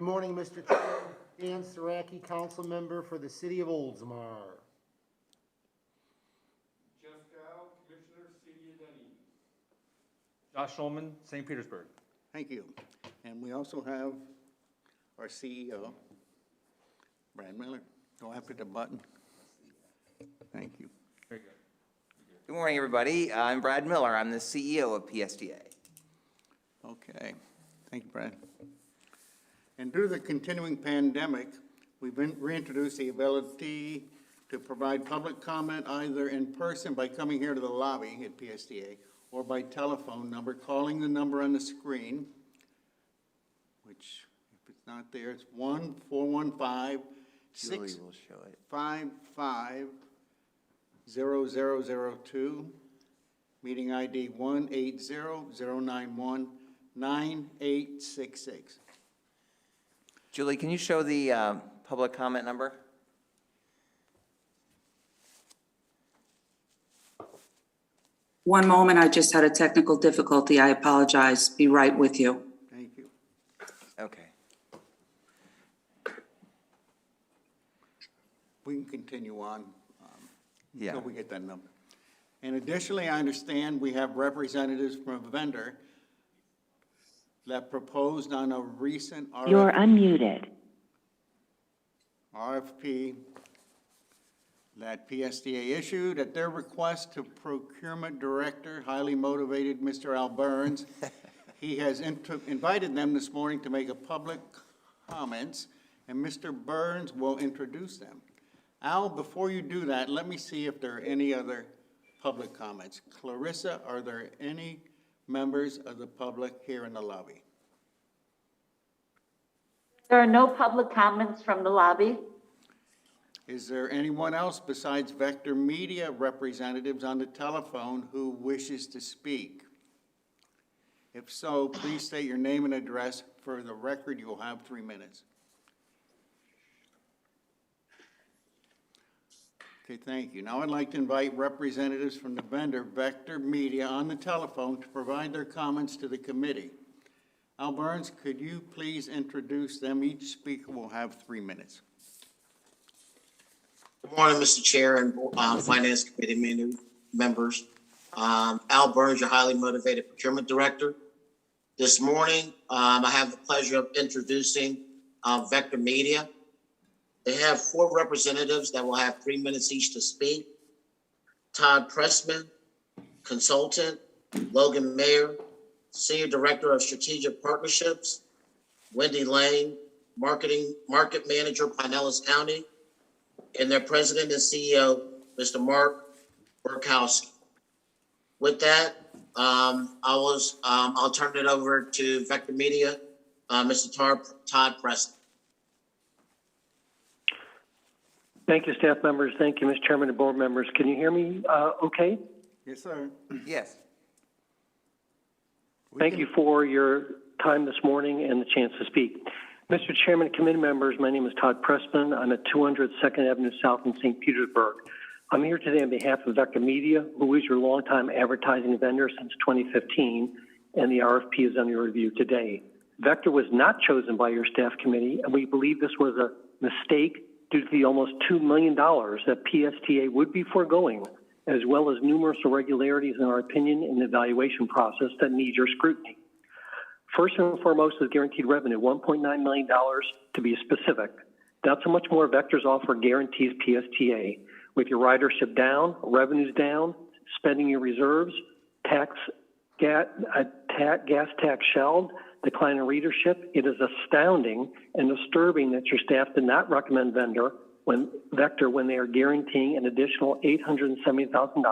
Good morning, Mr. Chair. Dan Saraki, council member for the city of Oldsmar. Jeff Dow, Commissioner, City of Denny. Josh Schulman, St. Petersburg. Thank you. And we also have our CEO, Brad Miller. Go after the button. Thank you. Very good. Good morning, everybody. I'm Brad Miller. I'm the CEO of PSTA. Okay. Thank you, Brad. And due to the continuing pandemic, we've reintroduced the ability to provide public comment either in person by coming here to the lobby at PSTA or by telephone number, calling the number on the screen, which if it's not there, it's 1-415-655-0002. Julie will show it. Meeting ID 180-091-9866. Julie, can you show the public comment number? One moment, I just had a technical difficulty. I apologize. Be right with you. Thank you. Okay. We can continue on Yeah. until we get that number. And additionally, I understand we have representatives from a vendor that proposed on a recent You're unmuted. RFP that PSTA issued at their request to procurement director, highly motivated Mr. Al Burns. He has invited them this morning to make a public comments, and Mr. Burns will introduce them. Al, before you do that, let me see if there are any other public comments. Clarissa, are there any members of the public here in the lobby? There are no public comments from the lobby. Is there anyone else besides Vector Media representatives on the telephone who wishes to speak? If so, please state your name and address. For the record, you will have 3 minutes. Okay, thank you. Now I'd like to invite representatives from the vendor, Vector Media, on the telephone to provide their comments to the committee. Al Burns, could you please introduce them? Each speaker will have 3 minutes. Good morning, Mr. Chair and Finance Committee members. Al Burns, your highly motivated procurement director. This morning, I have the pleasure of introducing Vector Media. They have 4 representatives that will have 3 minutes each to speak. Todd Pressman, consultant. Logan Mayer, Senior Director of Strategic Partnerships. Wendy Lane, Market Manager, Pinellas County. And their President and CEO, Mr. Mark Burkowski. With that, I'll turn it over to Vector Media, Mr. Todd Preston. Thank you, staff members. Thank you, Mr. Chairman and board members. Can you hear me okay? Yes, sir. Yes. Thank you for your time this morning and the chance to speak. Mr. Chairman and committee members, my name is Todd Pressman. I'm at 200 2nd Avenue South in St. Petersburg. I'm here today on behalf of Vector Media, who is your longtime advertising vendor since 2015, and the RFP is under review today. Vector was not chosen by your staff committee, and we believe this was a mistake due to the almost $2 million that PSTA would be foregoing, as well as numerous irregularities in our opinion in the evaluation process that need your scrutiny. First and foremost is guaranteed revenue, $1.9 million to be specific. That's how much more Vector's offer guarantees PSTA. With your ridership down, revenues down, spending your reserves, gas tax shelved, decline in readership, it is astounding and disturbing that your staff did not recommend Vector when they are guaranteeing an additional $870,000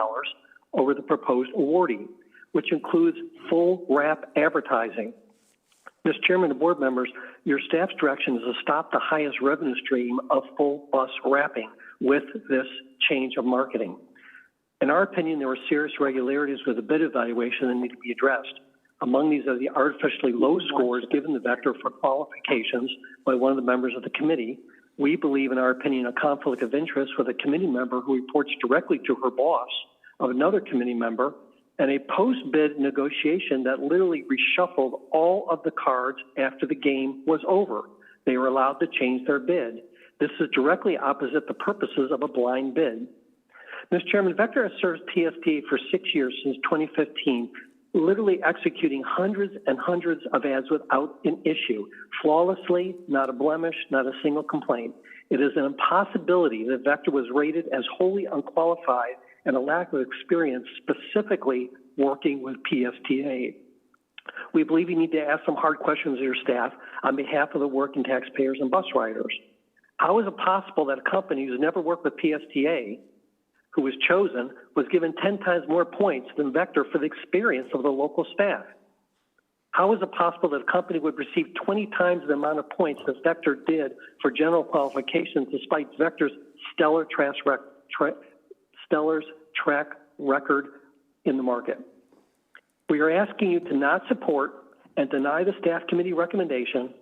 over the proposed awardee, which includes full wrap advertising. Mr. Chairman and board members, your staff's direction is to stop the highest revenue stream of full bus wrapping with this change of marketing. In our opinion, there were serious irregularities with the bid evaluation that need to be addressed. Among these are the artificially low scores given to Vector for qualifications by one of the members of the committee. We believe, in our opinion, a conflict of interest with a committee member who reports directly to her boss of another committee member, and a post-bid negotiation that literally reshuffled all of the cards after the game was over. They were allowed to change their bid. This is directly opposite the purposes of a blind bid. Mr. Chairman, Vector has served PSTA for 6 years since 2015, literally executing hundreds and hundreds of ads without an issue, flawlessly, not a blemish, not a single complaint. It is an impossibility that Vector was rated as wholly unqualified and a lack of experience specifically working with PSTA. We believe you need to ask some hard questions of your staff on behalf of the working taxpayers and bus riders. How is it possible that a company who's never worked with PSTA, who was chosen, was given 10 times more points than Vector for the experience of the local staff? How is it possible that a company would receive 20 times the amount of points that Vector did for general qualifications despite Vector's stellar track record in the market? We are asking you to not support and deny the staff committee recommendation,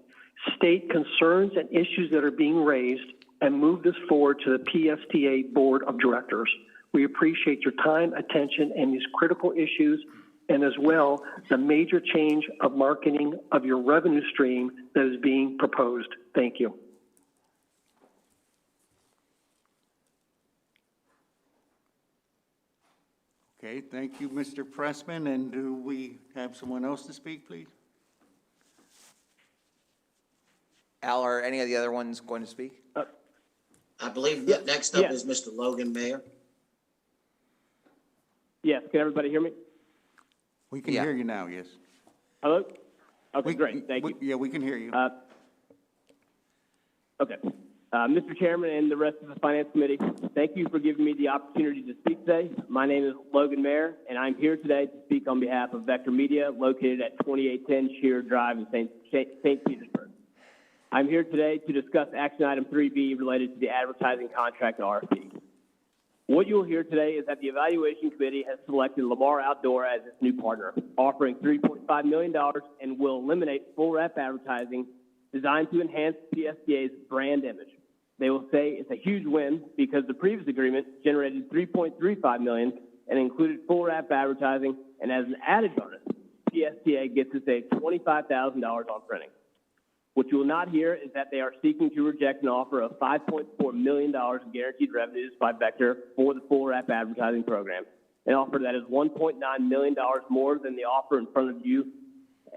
state concerns and issues that are being raised, and move this forward to the PSTA Board of Directors. We appreciate your time, attention, and these critical issues, and as well, the major change of marketing of your revenue stream that is being proposed. Thank you. Okay, thank you, Mr. Pressman. And do we have someone else to speak, please? Al, are any of the other ones going to speak? I believe that next up is Mr. Logan Mayer. Yes, can everybody hear me? We can Yeah. hear you now, yes. Hello? Okay, We- great, thank you. Yeah, we can hear you. Okay. Mr. Chairman and the rest of the Finance Committee, thank you for giving me the opportunity to speak today. My name is Logan Mayer, and I'm here today to speak on behalf of Vector Media, located at 2810 Shear Drive in St. Petersburg. I'm here today to discuss action item 3B related to the advertising contract RFP. What you will hear today is that the Evaluation Committee has selected Lamar Outdoor as its new partner, offering $3.5 million and will eliminate full rep advertising designed to enhance PSTA's brand image. They will say it's a huge win because the previous agreement generated $3.35 million and included full rep advertising, and as an added bonus, PSTA gets to save $25,000 on printing. What you will not hear is that they are seeking to reject an offer of $5.4 million in guaranteed revenues by Vector for the full rep advertising program, an offer that is $1.9 million more than the offer in front of you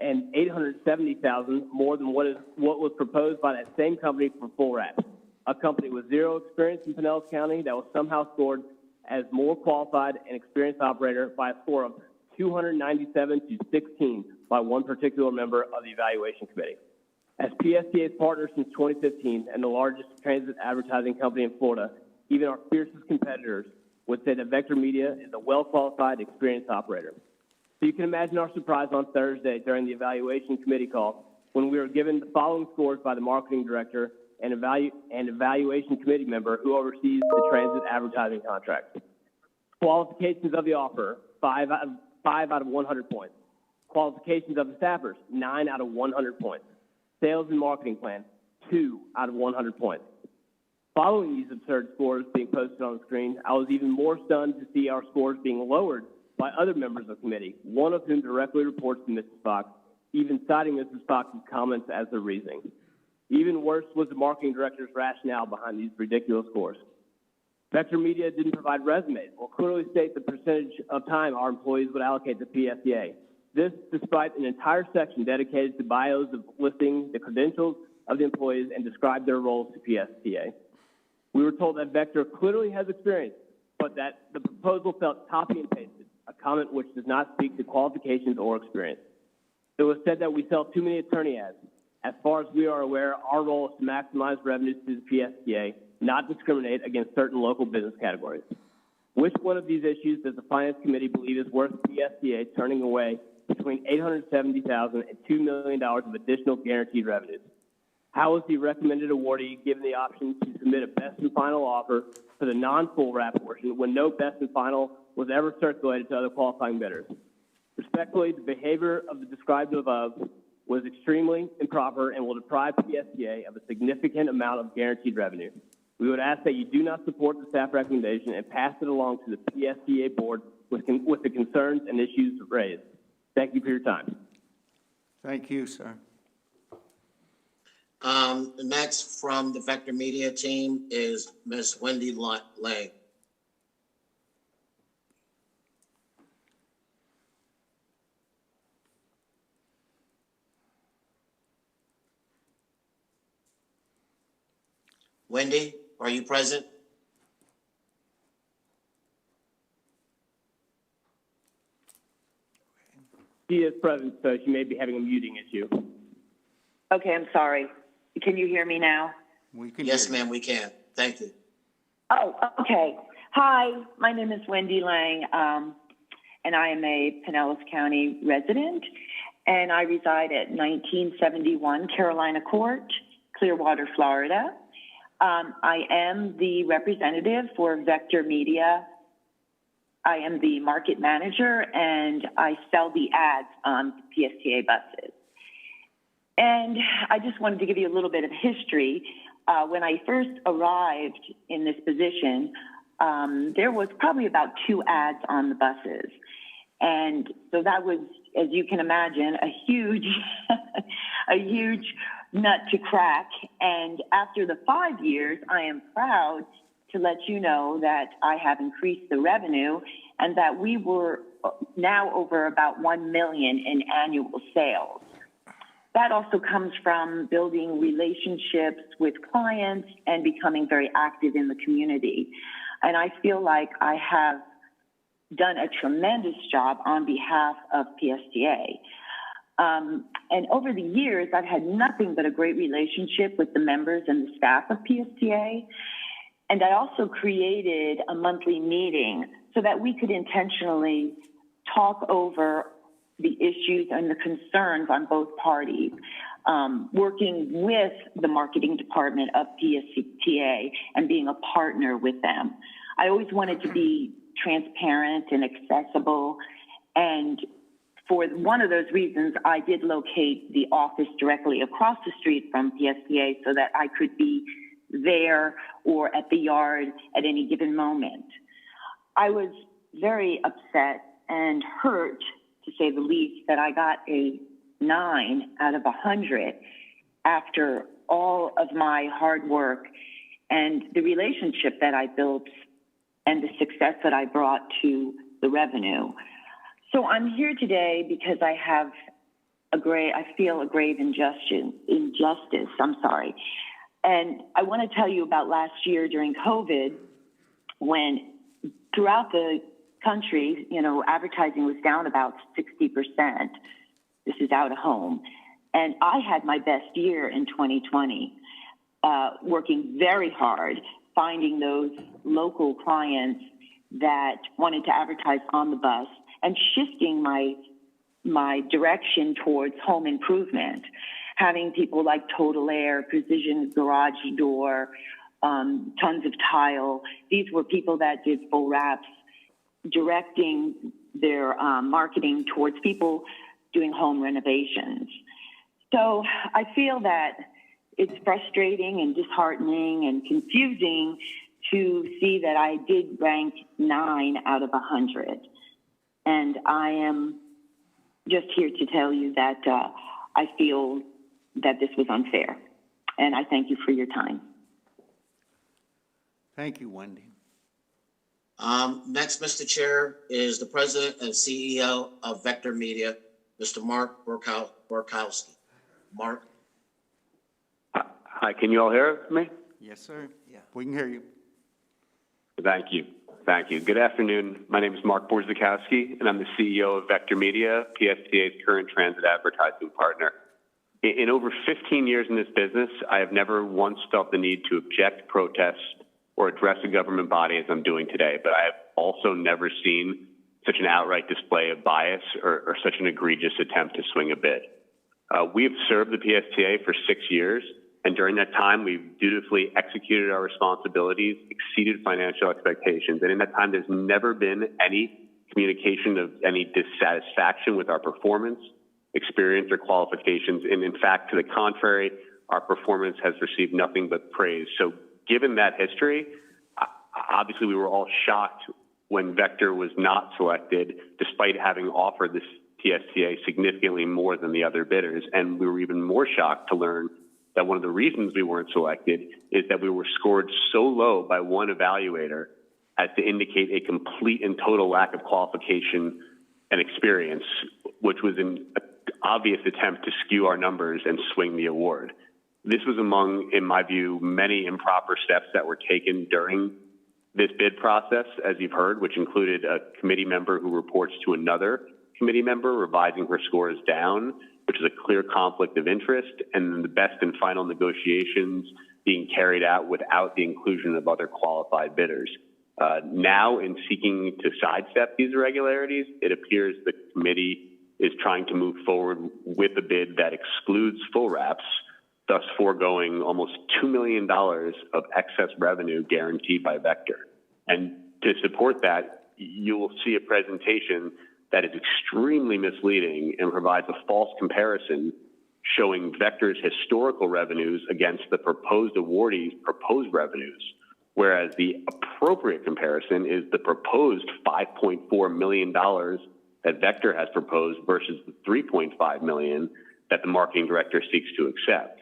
and $870,000 more than what was proposed by that same company for full rep, a company with zero experience in Pinellas County that was somehow scored as more qualified and experienced operator by a score of 297 to 16 by one particular member of the Evaluation Committee. As PSTA's partner since 2015 and the largest transit advertising company in Florida, even our fiercest competitors would say that Vector Media is a well-qualified, experienced operator. So you can imagine our surprise on Thursday during the Evaluation Committee call when we were given the following scores by the marketing director and Evaluation Committee member who oversees the transit advertising contract. Qualifications of the offer, 5 out of 100 points. Qualifications of the staffers, 9 out of 100 points. Sales and marketing plan, 2 out of 100 points. Following these absurd scores being posted on the screen, I was even more stunned to see our scores being lowered by other members of the committee, one of whom directly reports to Mrs. Fox, even citing Mrs. Fox's comments as the reasoning. Even worse was the marketing director's rationale behind these ridiculous scores. Vector Media didn't provide resumes or clearly state the percentage of time our employees would allocate to PSTA. This despite an entire section dedicated to bios of listing the credentials of the employees and describe their roles to PSTA. We were told that Vector clearly has experience, but that the proposal felt copy and pasted, a comment which does not speak to qualifications or experience. It was said that we sell too many attorney ads. As far as we are aware, our role is to maximize revenues to the PSTA, not discriminate against certain local business categories. Which one of these issues does the Finance Committee believe is worth PSTA turning away between $870,000 and $2 million of additional guaranteed revenues? How is the recommended awardee given the option to submit a best and final offer for the non-full wrap portion when no best and final was ever circulated to other qualifying bidders? Respectfully, the behavior of the described above was extremely improper and will deprive PSTA of a significant amount of guaranteed revenue. We would ask that you do not support the staff recommendation and pass it along to the PSTA board with the concerns and issues raised. Thank you for your time. Thank you, sir. Next from the Vector Media team is Miss Wendy Lang. Wendy, are you present? She is present, so she may be having a muting issue. Okay, I'm sorry. Can you hear me now? We can Yes, hear you. ma'am, we can. Thank you. Oh, okay. Hi, my name is Wendy Lang, and I am a Pinellas County resident, and I reside at 1971 Carolina Court, Clearwater, Florida. I am the representative for Vector Media. I am the market manager, and I sell the ads on PSTA buses. And I just wanted to give you a little bit of history. When I first arrived in this position, there was probably about 2 ads on the buses. And so that was, as you can imagine, a huge, a huge nut to crack. And after the 5 years, I am proud to let you know that I have increased the revenue and that we were now over about 1 million in annual sales. That also comes from building relationships with clients and becoming very active in the community. And I feel like I have done a tremendous job on behalf of PSTA. And over the years, I've had nothing but a great relationship with the members and the staff of PSTA. And I also created a monthly meeting so that we could intentionally talk over the issues and the concerns on both parties, working with the marketing department of PSTA and being a partner with them. I always wanted to be transparent and accessible, and for one of those reasons, I did locate the office directly across the street from PSTA so that I could be there or at the yard at any given moment. I was very upset and hurt, to say the least, that I got a 9 out of 100 after all of my hard work and the relationship that I built and the success that I brought to the revenue. So I'm here today because I have I feel a grave injustice, And I want to tell you about last year during COVID, when throughout the country, advertising was down about 60%. This is out of home. And I had my best year in 2020, working very hard, finding those local clients that wanted to advertise on the bus and shifting my direction towards home improvement, having people like Total Air, Precision Garage Door, Tons of Tile. These were people that did full wraps, directing their marketing towards people doing home renovations. So I feel that it's frustrating and disheartening and confusing to see that I did rank 9 out of 100. And I am just here to tell you that I feel that this was unfair. And I thank you for your time. Thank you, Wendy. Next, Mr. Chair, is the President and CEO of Vector Media, Mr. Mark Borkowski. Mark? Hi, can you all hear me? Yes, sir. Yeah. We can hear you. Thank you. Thank you. Good afternoon. My name is Mark Borzakowski, and I'm the CEO of Vector Media, PSTA's current transit advertising partner. In over 15 years in this business, I have never once felt the need to object, protest, or address a government body as I'm doing today, but I have also never seen such an outright display of bias or such an egregious attempt to swing a bid. We have served the PSTA for 6 years, and during that time, we've dutifully executed our responsibilities, exceeded financial expectations, and in that time, there's never been any communication of any dissatisfaction with our performance, experience, or qualifications, and in fact, to the contrary, our performance has received nothing but praise. So given that history, obviously we were all shocked when Vector was not selected, despite having offered this PSTA significantly more than the other bidders. And we were even more shocked to learn that one of the reasons we weren't selected is that we were scored so low by one evaluator as to indicate a complete and total lack of qualification and experience, which was an obvious attempt to skew our numbers and swing the award. This was among, in my view, many improper steps that were taken during this bid process, as you've heard, which included a committee member who reports to another committee member revising her scores down, which is a clear conflict of interest, and then the best and final negotiations being carried out without the inclusion of other qualified bidders. Now, in seeking to sidestep these irregularities, it appears the committee is trying to move forward with a bid that excludes full reps, thus foregoing almost $2 million of excess revenue guaranteed by Vector. And to support that, you will see a presentation that is extremely misleading and provides a false comparison showing Vector's historical revenues against the proposed awardee's proposed revenues, whereas the appropriate comparison is the proposed $5.4 million that Vector has proposed versus the $3.5 million that the marketing director seeks to accept.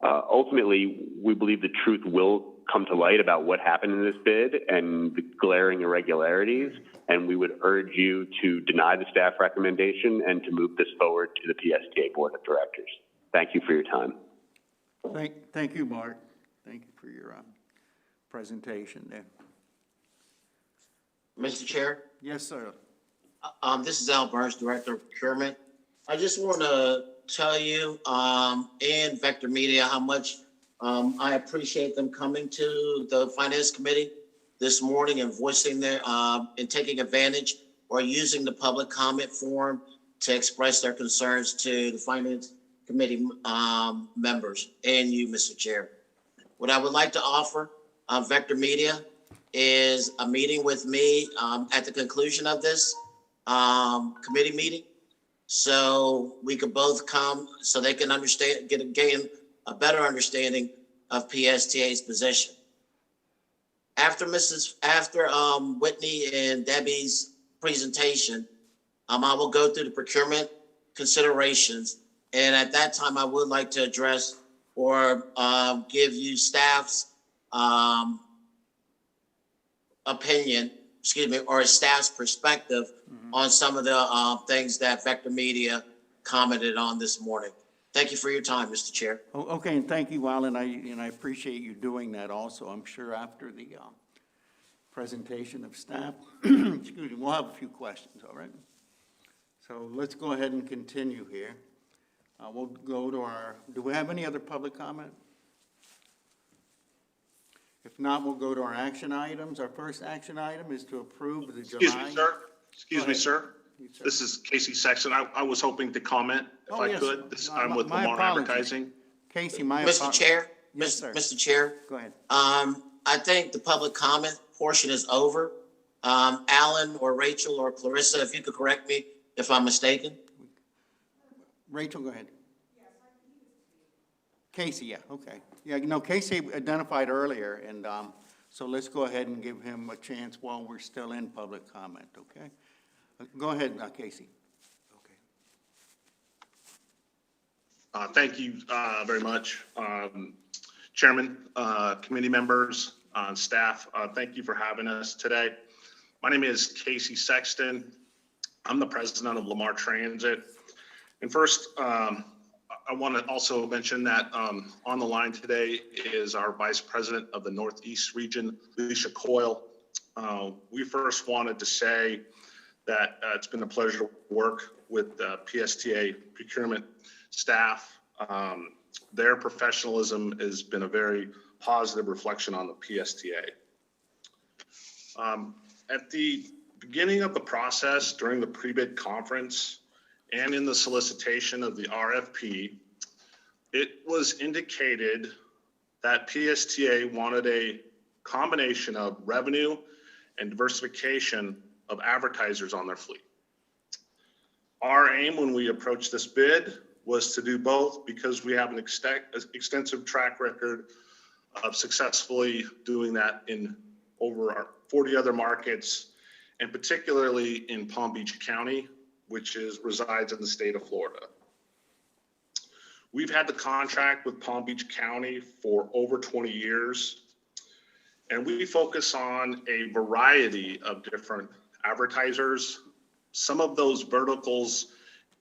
Ultimately, we believe the truth will come to light about what happened in this bid and the glaring irregularities, and we would urge you to deny the staff recommendation and to move this forward to the PSTA Board of Directors. Thank you for your time. Thank you, Mark. Thank you for your presentation there. Mr. Chair, Yes, sir. this is Al Burns, Director of Procurement. I just want to tell you and Vector Media how much I appreciate them coming to the Finance Committee this morning and voicing their and taking advantage or using the public comment forum to express their concerns to the Finance Committee members and you, Mr. Chair. What I would like to offer Vector Media is a meeting with me at the conclusion of this committee meeting, so we could both come, so they can understand, gain a better understanding of PSTA's position. After Whitney and Debbie's presentation, I will go through the procurement considerations, and at that time, I would like to address or give you staff's opinion, or a staff's perspective on some of the things that Vector Media commented on this morning. Thank you for your time, Mr. Chair. Okay, and thank you, Al, and I appreciate you doing that also. I'm sure after the presentation of staff, excuse me, we'll have a few questions, all right? So let's go ahead and continue here. We'll go to do we have any other public comment? If not, we'll go to our action items. Our first action item is to approve the July. Excuse me, sir. Excuse me, sir. This is Casey Sexton. I was hoping to comment if I yes. could. I'm with Lamar Advertising. Casey, Mr. Chair, Yes, sir. Mr. Chair, Go ahead. I think the public comment portion is over. Alan or Rachel or Clarissa, if you could correct me if I'm mistaken. Rachel, go ahead. Casey, yeah, okay. Yeah, Casey identified earlier, and so let's go ahead and give him a chance while we're still in public comment, okay? Go ahead, Casey. Okay. Thank you very much. Chairman, committee members, staff, thank you for having us today. My name is Casey Sexton. I'm the president of Lamar Transit. And first, I want to also mention that on the line today is our Vice President of the Northeast Region, Alicia Coyle. We first wanted to say that it's been a pleasure to work with PSTA procurement staff. Their professionalism has been a very positive reflection on the PSTA. At the beginning of the process, during the pre-bid conference, and in the solicitation of the RFP, it was indicated that PSTA wanted a combination of revenue and diversification of advertisers on their fleet. Our aim when we approached this bid was to do both because we have an extensive track record of successfully doing that in over our 40 other markets, and particularly in Palm Beach County, which resides in the state of Florida. We've had the contract with Palm Beach County for over 20 years, and we focus on a variety of different advertisers. Some of those verticals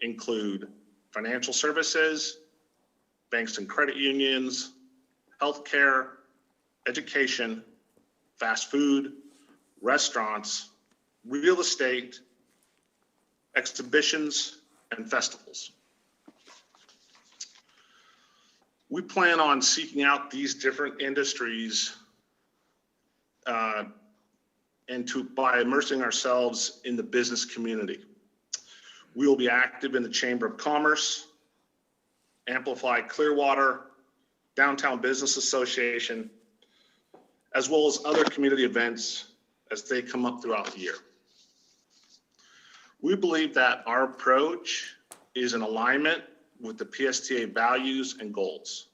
include financial services, banks and credit unions, healthcare, education, fast food, restaurants, real estate, exhibitions, and festivals. We plan on seeking out these different industries by immersing ourselves in the business community. We will be active in the Chamber of Commerce, Amplify Clearwater, Downtown Business Association, as well as other community events as they come up throughout the year. We believe that our approach is in alignment with the PSTA values and goals.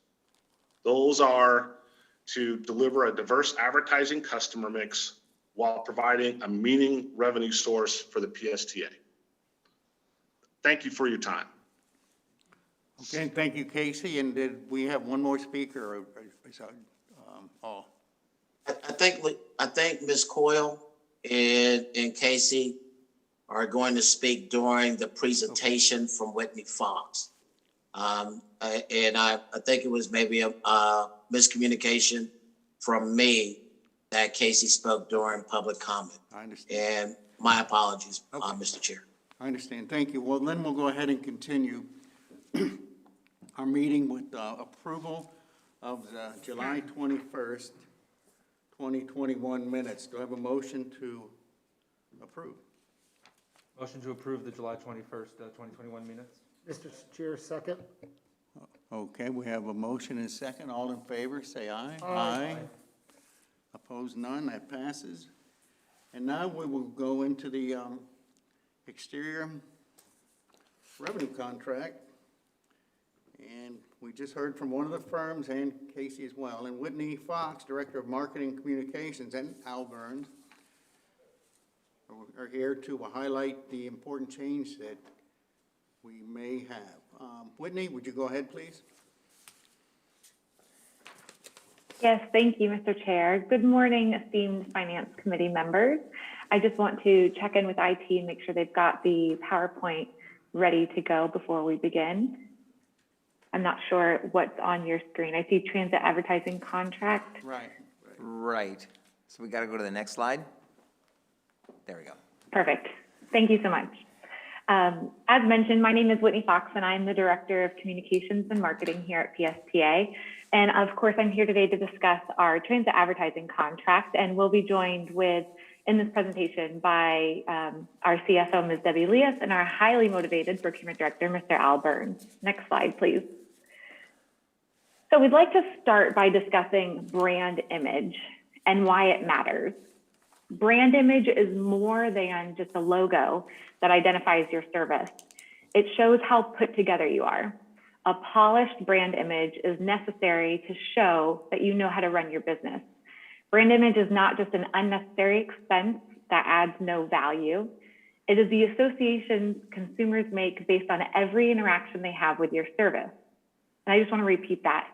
Those are to deliver a diverse advertising customer mix while providing a meaningful revenue source for the PSTA. Thank you for your time. Okay, thank you, Casey. And did we have one more speaker? Or is that, all? I think Ms. Coyle and Casey are going to speak during the presentation from Whitney Fox. And I think it was maybe a miscommunication from me that Casey spoke during public comment. I understand. And my apologies, Mr. Chair. I understand. Thank you. Well, then we'll go ahead and continue our meeting with approval of the July 21st, 2021 minutes. Do I have a motion to approve? Motion to approve the July 21st, 2021 minutes. Mr. Chair, second. Okay, we have a motion and a second. All in favor, say aye. Aye. Opposed, none. That passes. And now we will go into the exterior revenue contract. And we just heard from one of the firms and Casey as well. And Whitney Fox, Director of Marketing Communications, and Al Burns are here to highlight the important change that we may have. Whitney, would you go ahead, please? Yes, thank you, Mr. Chair. Good morning, esteemed Finance Committee members. I just want to check in with IT and make sure they've got the PowerPoint ready to go before we begin. I'm not sure what's on your screen. I see transit advertising contract. Right. So we got to go to the next slide. There we go. Perfect. Thank you so much. As mentioned, my name is Whitney Fox, and I'm the Director of Communications and Marketing here at PSTA. And of course, I'm here today to discuss our transit advertising contract, and we'll be joined in this presentation by our CFO, Ms. Debbie Leas, and our highly motivated Procurement Director, Mr. Al Burns. Next slide, please. So we'd like to start by discussing brand image and why it matters. Brand image is more than just a logo that identifies your service. It shows how put together you are. A polished brand image is necessary to show that you know how to run your business. Brand image is not just an unnecessary expense that adds no value. It is the associations consumers make based on every interaction they have with your service. And I just want to repeat that.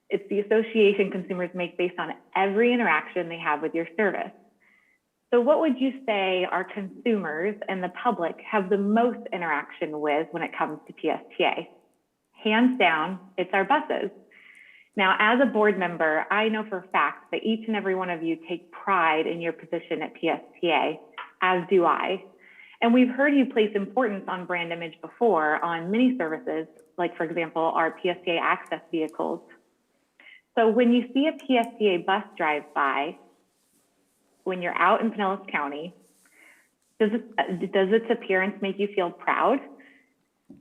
It's the association consumers make based on every interaction they have with your service. So what would you say our consumers and the public have the most interaction with when it comes to PSTA? Hands down, it's our buses. Now, as a board member, I know for a fact that each and every one of you take pride in your position at PSTA, as do I. And we've heard you place importance on brand image before on many services, like, for example, our PSTA access vehicles. So when you see a PSTA bus drive by, when you're out in Pinellas County, does its appearance make you feel proud?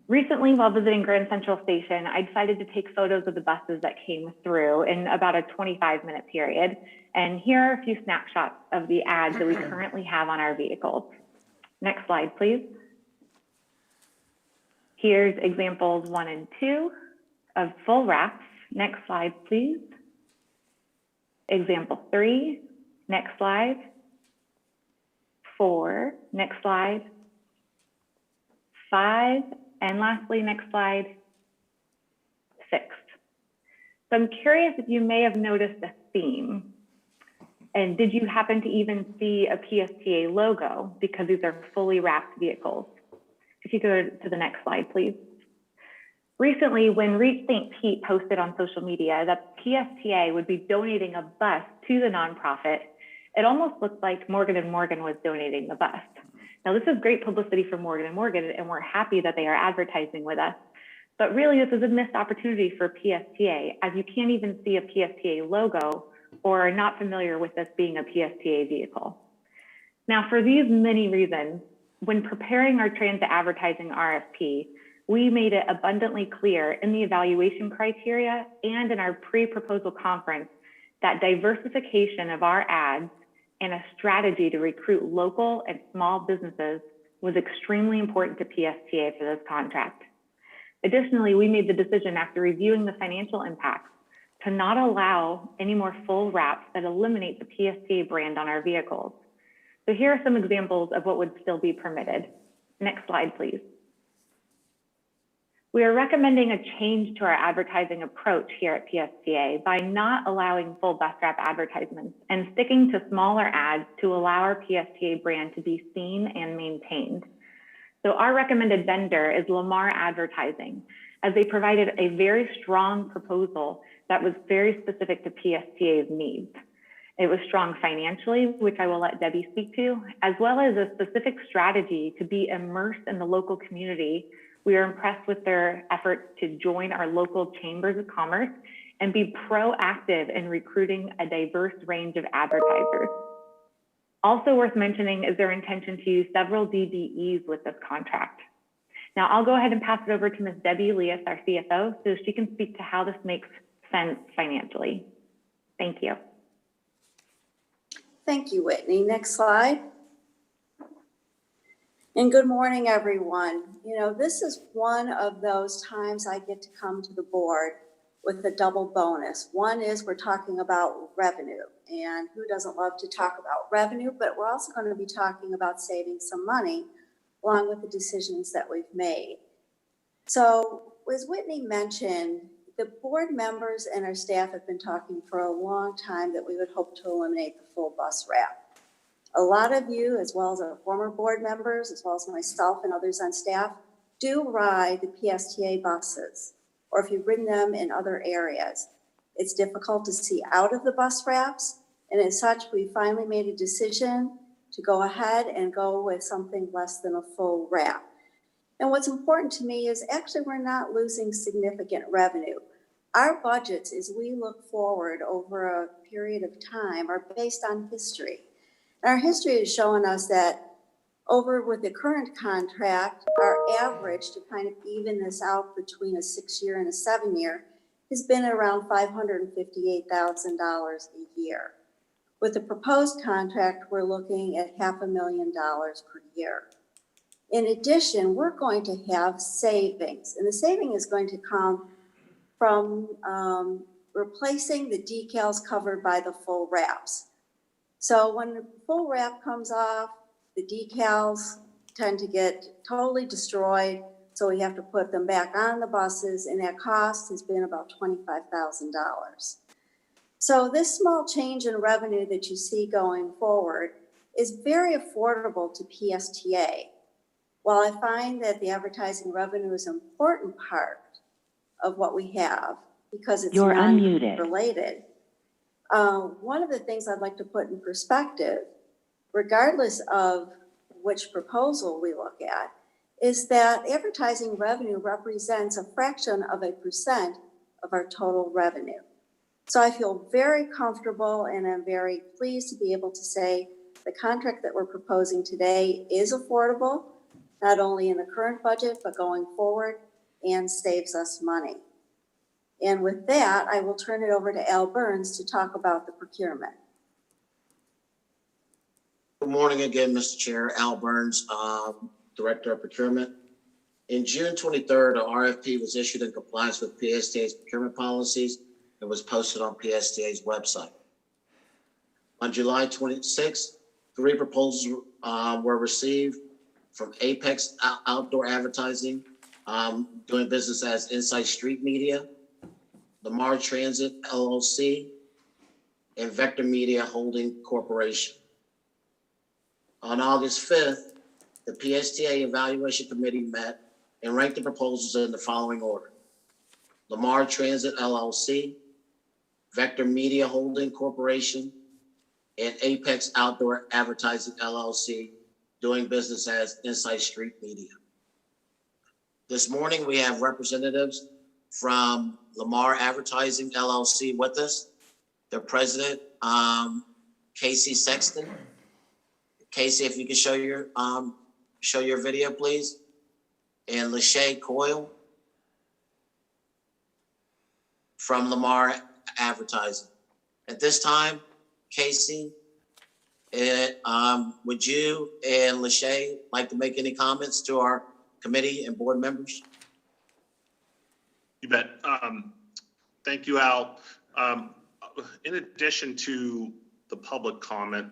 Recently, while visiting Grand Central Station, I decided to take photos of the buses that came through in about a 25-minute period. And here are a few snapshots of the ads that we currently have on our vehicles. Next slide, please. Here's examples 1 and 2 of full wraps. Next slide, please. Example 3. Next slide. 4. Next slide. 5. And lastly, next slide. 6th. So I'm curious if you may have noticed a theme. And did you happen to even see a PSTA logo? Because these are fully wrapped vehicles. If you go to the next slide, please. Recently, when Reach St. Pete posted on social media that PSTA would be donating a bus to the nonprofit, it almost looked like Morgan & Morgan was donating the bus. Now, this is great publicity for Morgan & Morgan, and we're happy that they are advertising with us. But really, this is a missed opportunity for PSTA, as you can't even see a PSTA logo or are not familiar with this being a PSTA vehicle. Now, for these many reasons, when preparing our transit advertising RFP, we made it abundantly clear in the evaluation criteria and in our pre-proposal conference that diversification of our ads and a strategy to recruit local and small businesses was extremely important to PSTA for this contract. Additionally, we made the decision after reviewing the financial impacts to not allow any more full wraps that eliminate the PSTA brand on our vehicles. So here are some examples of what would still be permitted. Next slide, please. We are recommending a change to our advertising approach here at PSTA by not allowing full bus wrap advertisements and sticking to smaller ads to allow our PSTA brand to be seen and maintained. So our recommended vendor is Lamar Advertising, as they provided a very strong proposal that was very specific to PSTA's needs. It was strong financially, which I will let Debbie speak to, as well as a specific strategy to be immersed in the local community. We are impressed with their efforts to join our local chambers of commerce and be proactive in recruiting a diverse range of advertisers. Also worth mentioning is their intention to use several DBEs with this contract. Now I'll go ahead and pass it over to Ms. Debbie Elias, our CFO, so she can speak to how this makes sense financially. Thank you. Thank you, Whitney. Next slide. And good morning, everyone. You know, this is one of those times I get to come to the board with a double bonus. One is we're talking about revenue, and who doesn't love to talk about revenue, but we're also going to be talking about saving some money along with the decisions that we've made. So as Whitney mentioned, the board members and our staff have been talking for a long time that we would hope to eliminate the full bus wrap. A lot of you, as well as our former board members, as well as myself and others on staff, do ride the PSTA buses, or if you've ridden them in other areas. It's difficult to see out of the bus wraps, and as such, we finally made a decision to go ahead and go with something less than a full wrap. And what's important to me is actually we're not losing significant revenue. Our budgets, as we look forward over a period of time, are based on history. And our history is showing us that over with the current contract, our average to kind of even this out between a 6-year and a 7-year has been around $558,000 a year. With the proposed contract, we're looking at $500,000 per year. In addition, we're going to have savings, and the saving is going to come from replacing the decals covered by the full wraps. So when the full wrap comes off, the decals tend to get totally destroyed, so we have to put them back on the buses, and that cost has been about $25,000. So this small change in revenue that you see going forward is very affordable to PSTA. While I find that the advertising revenue is an important part of what we have because it's non-related, one of the things I'd like to put in perspective, regardless of which proposal we look at, is that advertising revenue represents a fraction of a % of our total revenue. So I feel very comfortable and I'm very pleased to be able to say the contract that we're proposing today is affordable, not only in the current budget, but going forward, and saves us money. And with that, I will turn it over to Al Burns to talk about the procurement. Good morning again, Mr. Chair. Al Burns, Director of Procurement. In June 23rd, an RFP was issued in compliance with PSTA's procurement policies and was posted on PSTA's website. On July 26th, 3 proposals were received from Apex Outdoor Advertising, doing business as Insight Street Media, Lamar Transit LLC, and Vector Media Holding Corporation. On August 5th, the PSTA Evaluation Committee met and ranked the proposals in the following order. Lamar Transit LLC, Vector Media Holding Corporation, and Apex Outdoor Advertising LLC, doing business as Inside Street Media. This morning, we have representatives from Lamar Advertising LLC with us. Their president, Casey Sexton. Casey, if you can show your video, please. And Lachey Coyle from Lamar Advertising. At this time, Casey, would you and Lachey like to make any comments to our committee and board members? You bet. Thank you, Al. In addition to the public comment,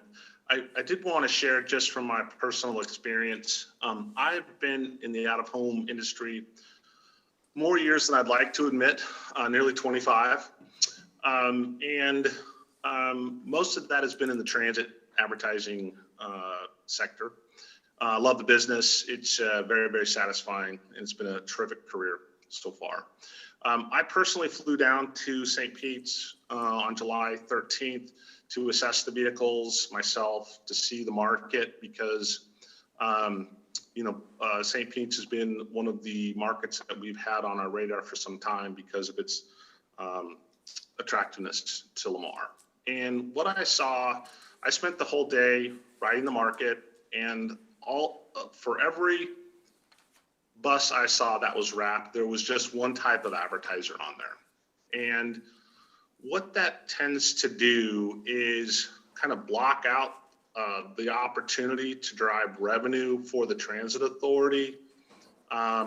I did want to share just from my personal experience. I've been in the out-of-home industry more years than I'd like to admit, nearly 25. Most of that has been in the transit advertising sector. I love the business. It's very, very satisfying, and it's been a terrific career so far. I personally flew down to St. Pete's on July 13th to assess the vehicles myself, to see the market, because St. Pete's has been one of the markets that we've had on our radar for some time because of its attractiveness to Lamar. And what I saw, I spent the whole day riding the market, and for every bus I saw that was wrapped, there was just one type of advertiser on there. And what that tends to do is kind of block out the opportunity to drive revenue for the transit authority,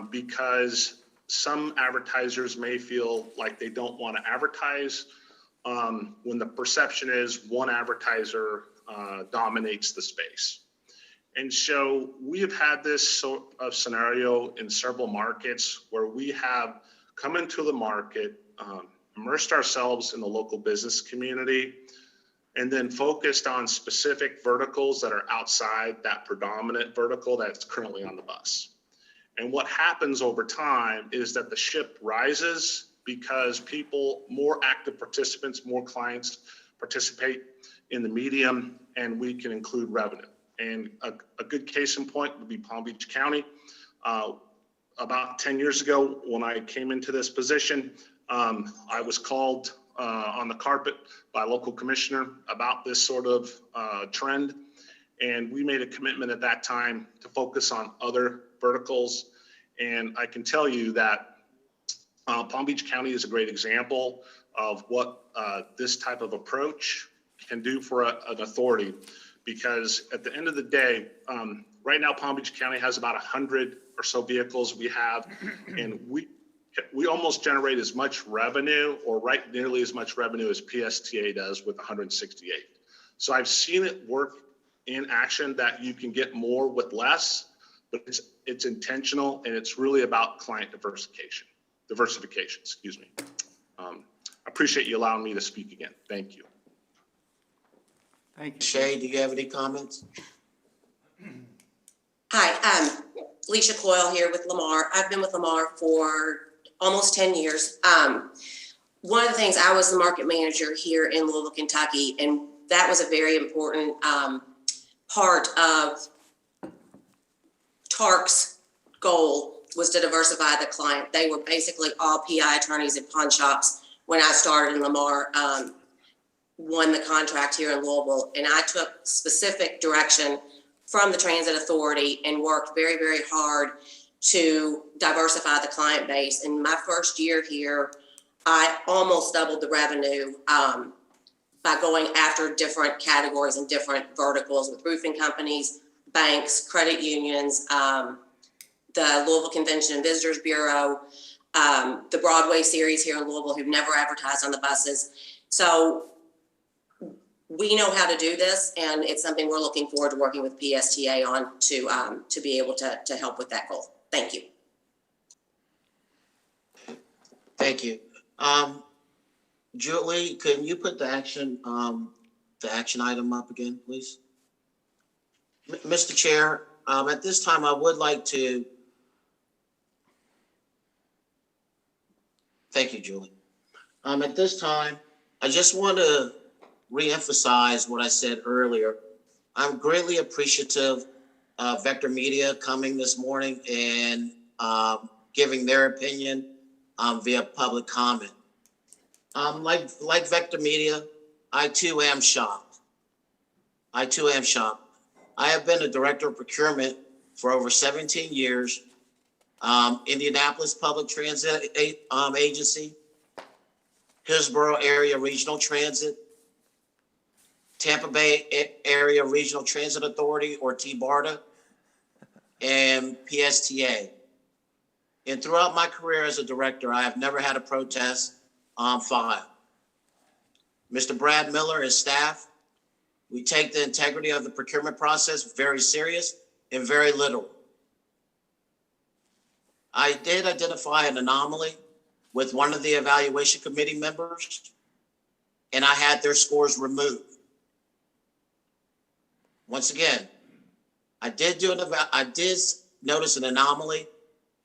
because some advertisers may feel like they don't want to advertise when the perception is one advertiser dominates the space. And so we have had this sort of scenario in several markets where we have come into the market, immersed ourselves in the local business community, and then focused on specific verticals that are outside that predominant vertical that's currently on the bus. And what happens over time is that the ship rises because more active participants, more clients participate in the medium, and we can include revenue. And a good case in point would be Palm Beach County. About 10 years ago, when I came into this position, I was called on the carpet by a local commissioner about this sort of trend. And we made a commitment at that time to focus on other verticals. And I can tell you that Palm Beach County is a great example of what this type of approach can do for an authority. Because at the end of the day, right now, Palm Beach County has about 100 or so vehicles we have, and we almost generate as much revenue, or nearly as much revenue as PSTA does with 168. So I've seen it work in action, that you can get more with less, but it's intentional, and it's really about client diversification, excuse me. I appreciate you allowing me to speak again. Thank you. Thank you. Shay, do you have any comments? Hi, Alicia Coyle here with Lamar. I've been with Lamar for almost 10 years. One of the things, I was the market manager here in Louisville, Kentucky, and that was a very important part of TARC's goal, was to diversify the client. They were basically all PI attorneys and pawn shops when I started in Lamar. Won the contract here in Louisville, and I took specific direction from the Transit Authority and worked very, very hard to diversify the client base. In my first year here, I almost doubled the revenue by going after different categories and different verticals with roofing companies, banks, credit unions, the Louisville Convention and Visitors Bureau, the Broadway series here in Louisville, who've never advertised on the buses. So we know how to do this, and it's something we're looking forward to working with PSTA on to be able to help with that goal. Thank you. Thank you. Julie, can you put the action item up again, please? Mr. Chair, at this time, I would like to. Thank you, Julie. At this time, I just want to reemphasize what I said earlier. I'm greatly appreciative of Vector Media coming this morning and giving their opinion via public comment. Like Vector Media, I too am shocked. I have been a director of procurement for over 17 years. Indianapolis Public Transit Agency, Hillsborough Area Regional Transit, Tampa Bay Area Regional Transit Authority, or TBARTA, and PSTA. And throughout my career as a director, I have never had a protest on file. Mr. Brad Miller and staff, we take the integrity of the procurement process very serious and very literal. I did identify an anomaly with one of the evaluation committee members, and I had their scores removed. Once again, I did notice an anomaly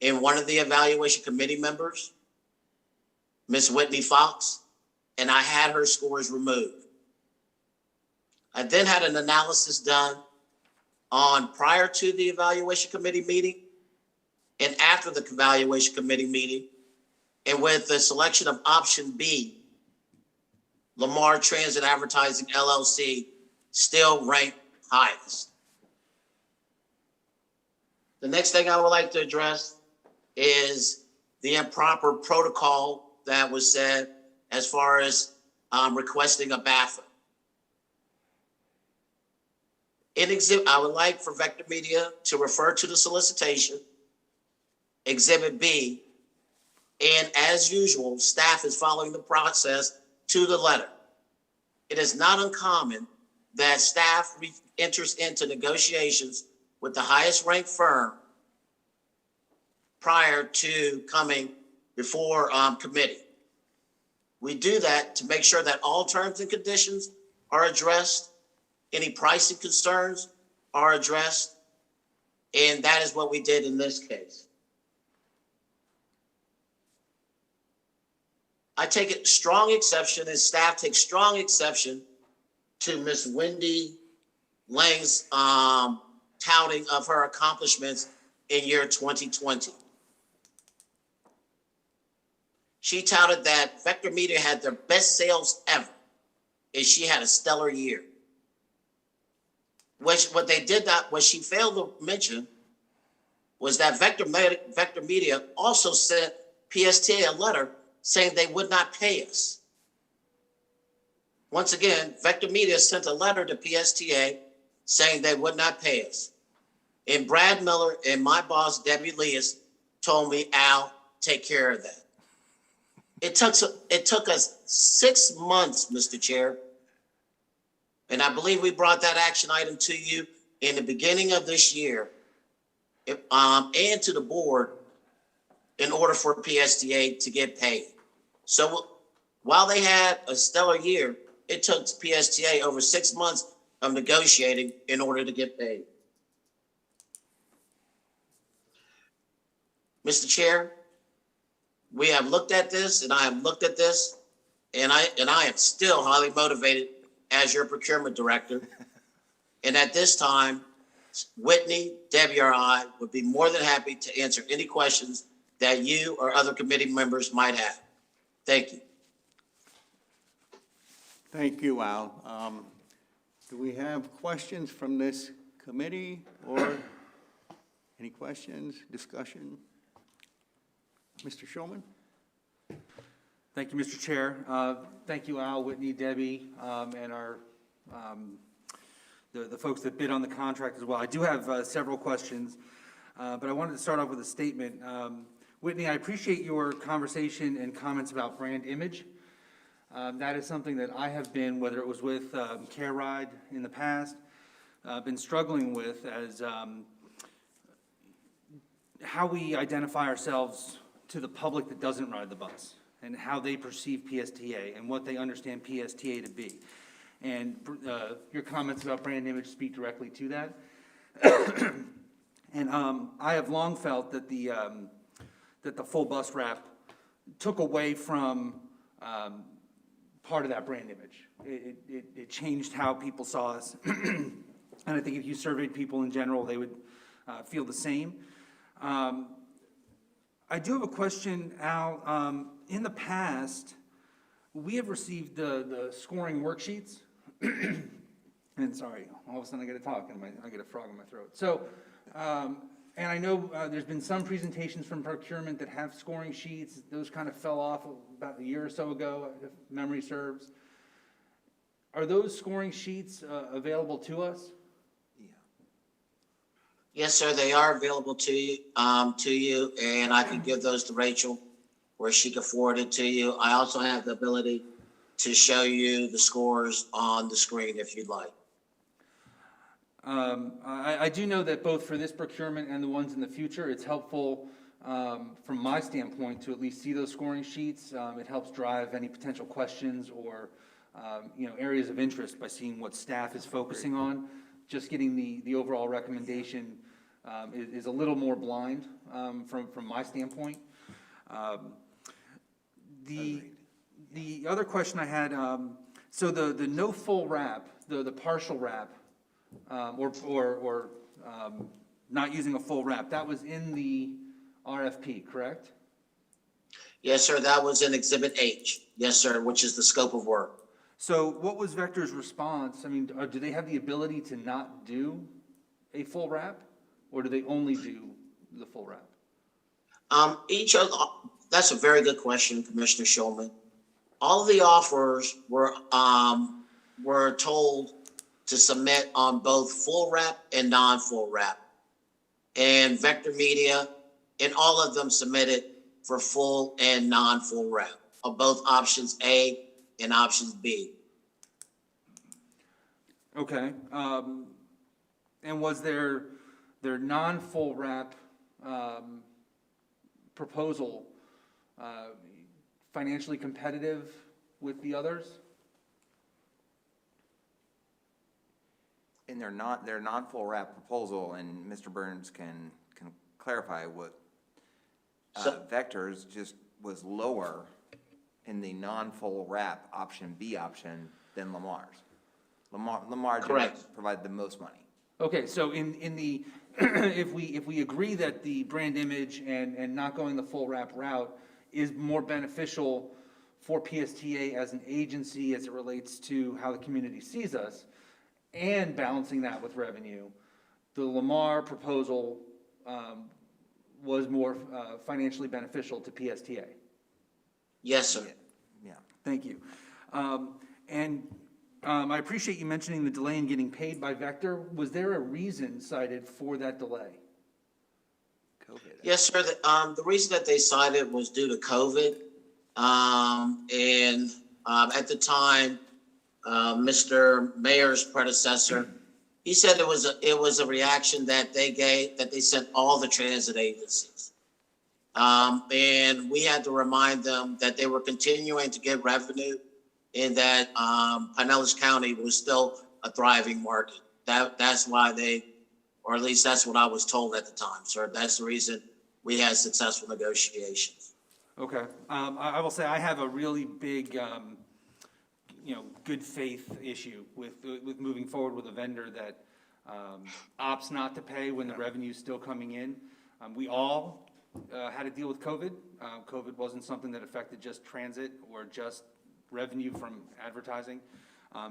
in one of the evaluation committee members, Ms. Whitney Fox, and I had her scores removed. I then had an analysis done on prior to the evaluation committee meeting and after the evaluation committee meeting, and with the selection of option B, Lamar Transit Advertising LLC still ranked highest. The next thing I would like to address is the improper protocol that was said as far as requesting a BAFA. I would like for Vector Media to refer to the solicitation, Exhibit B, and as usual, staff is following the process to the letter. It is not uncommon that staff enters into negotiations with the highest ranked firm prior to coming before committee. We do that to make sure that all terms and conditions are addressed, any pricing concerns are addressed, and that is what we did in this case. I take it strong exception, and staff takes strong exception to Ms. Wendy Lang's touting of her accomplishments in year 2020. She touted that Vector Media had their best sales ever, and she had a stellar year. What she failed to mention was that Vector Media also sent PSTA a letter saying they would not pay us. Once again, Vector Media sent a letter to PSTA saying they would not pay us. And Brad Miller and my boss, Debbie Leas, told me, Al, take care of that. It took us 6 months, Mr. Chair, and I believe we brought that action item to you in the beginning of this year, and to the board in order for PSTA to get paid. So while they had a stellar year, it took PSTA over 6 months of negotiating in order to get paid. Mr. Chair, we have looked at this, and I have looked at this, and I am still highly motivated as your procurement director. And at this time, Whitney, Debbie, or I would be more than happy to answer any questions that you or other committee members might have. Thank you. Thank you, Al. Do we have questions from this committee or any questions, discussion? Mr. Shulman? Thank you, Mr. Chair. Thank you, Al, Whitney, Debbie, and our the folks that bid on the contract as well. I do have several questions, but I wanted to start off with a statement. Whitney, I appreciate your conversation and comments about brand image. That is something that I have been, whether it was with Care Ride in the past, been struggling with as how we identify ourselves to the public that doesn't ride the bus. and how they perceive PSTA and what they understand PSTA to be. And your comments about brand image speak directly to that. And I have long felt that the full bus wrap took away from part of that brand image. It changed how people saw us. And I think if you surveyed people in general, they would feel the same. I do have a question, Al. In the past, we have received the scoring worksheets. And sorry, all of a sudden I get to talk and I get a frog in my throat. So, and I know there's been some presentations from procurement that have scoring sheets. Those kind of fell off about a year or so ago, if memory serves. Are those scoring sheets available to us? Yes, sir, they are available to you, and I can give those to Rachel, where she can forward it to you. I also have the ability to show you the scores on the screen if you'd like. I do know that both for this procurement and the ones in the future, it's helpful from my standpoint to at least see those scoring sheets. It helps drive any potential questions or areas of interest by seeing what staff is focusing on. Just getting the overall recommendation is a little more blind from my standpoint. The other question I had, so the no full wrap, the partial wrap, or not using a full wrap, that was in the RFP, correct? Yes, sir, that was in Exhibit H. Yes, sir, which is the scope of work. So what was Vector's response? I mean, do they have the ability to not do a full wrap, or do they only do the full wrap? That's a very good question, Commissioner Schulman. All of the offers were told to submit on both full wrap and non-full wrap. And Vector Media and all of them submitted for full and non-full wrap of both options A and options B. Okay. And was their non-full wrap proposal financially competitive with the others? In their non-full wrap proposal, and Mr. Burns can clarify what Vector's just was lower in the non-full wrap option B option than Lamar's. Lamar did provide the most money. Okay, so in the if we agree that the brand image and not going the full wrap route is more beneficial for PSTA as an agency as it relates to how the community sees us, and balancing that with revenue, the Lamar proposal was more financially beneficial to PSTA. Yes, sir. Yeah. Thank you. I appreciate you mentioning the delay in getting paid by Vector. Was there a reason cited for that delay? COVID. Yes, sir. The reason that they cited was due to COVID. At the time, Mr. Mayor's predecessor, he said it was a reaction that they sent all the transit agencies. And we had to remind them that they were continuing to get revenue and that Pinellas County was still a thriving market. That's why or at least that's what I was told at the time, sir. That's the reason we had successful negotiations. Okay. I will say I have a really big, good faith issue with moving forward with a vendor that opts not to pay when the revenue is still coming in. We all had to deal with COVID. COVID wasn't something that affected just transit or just revenue from advertising.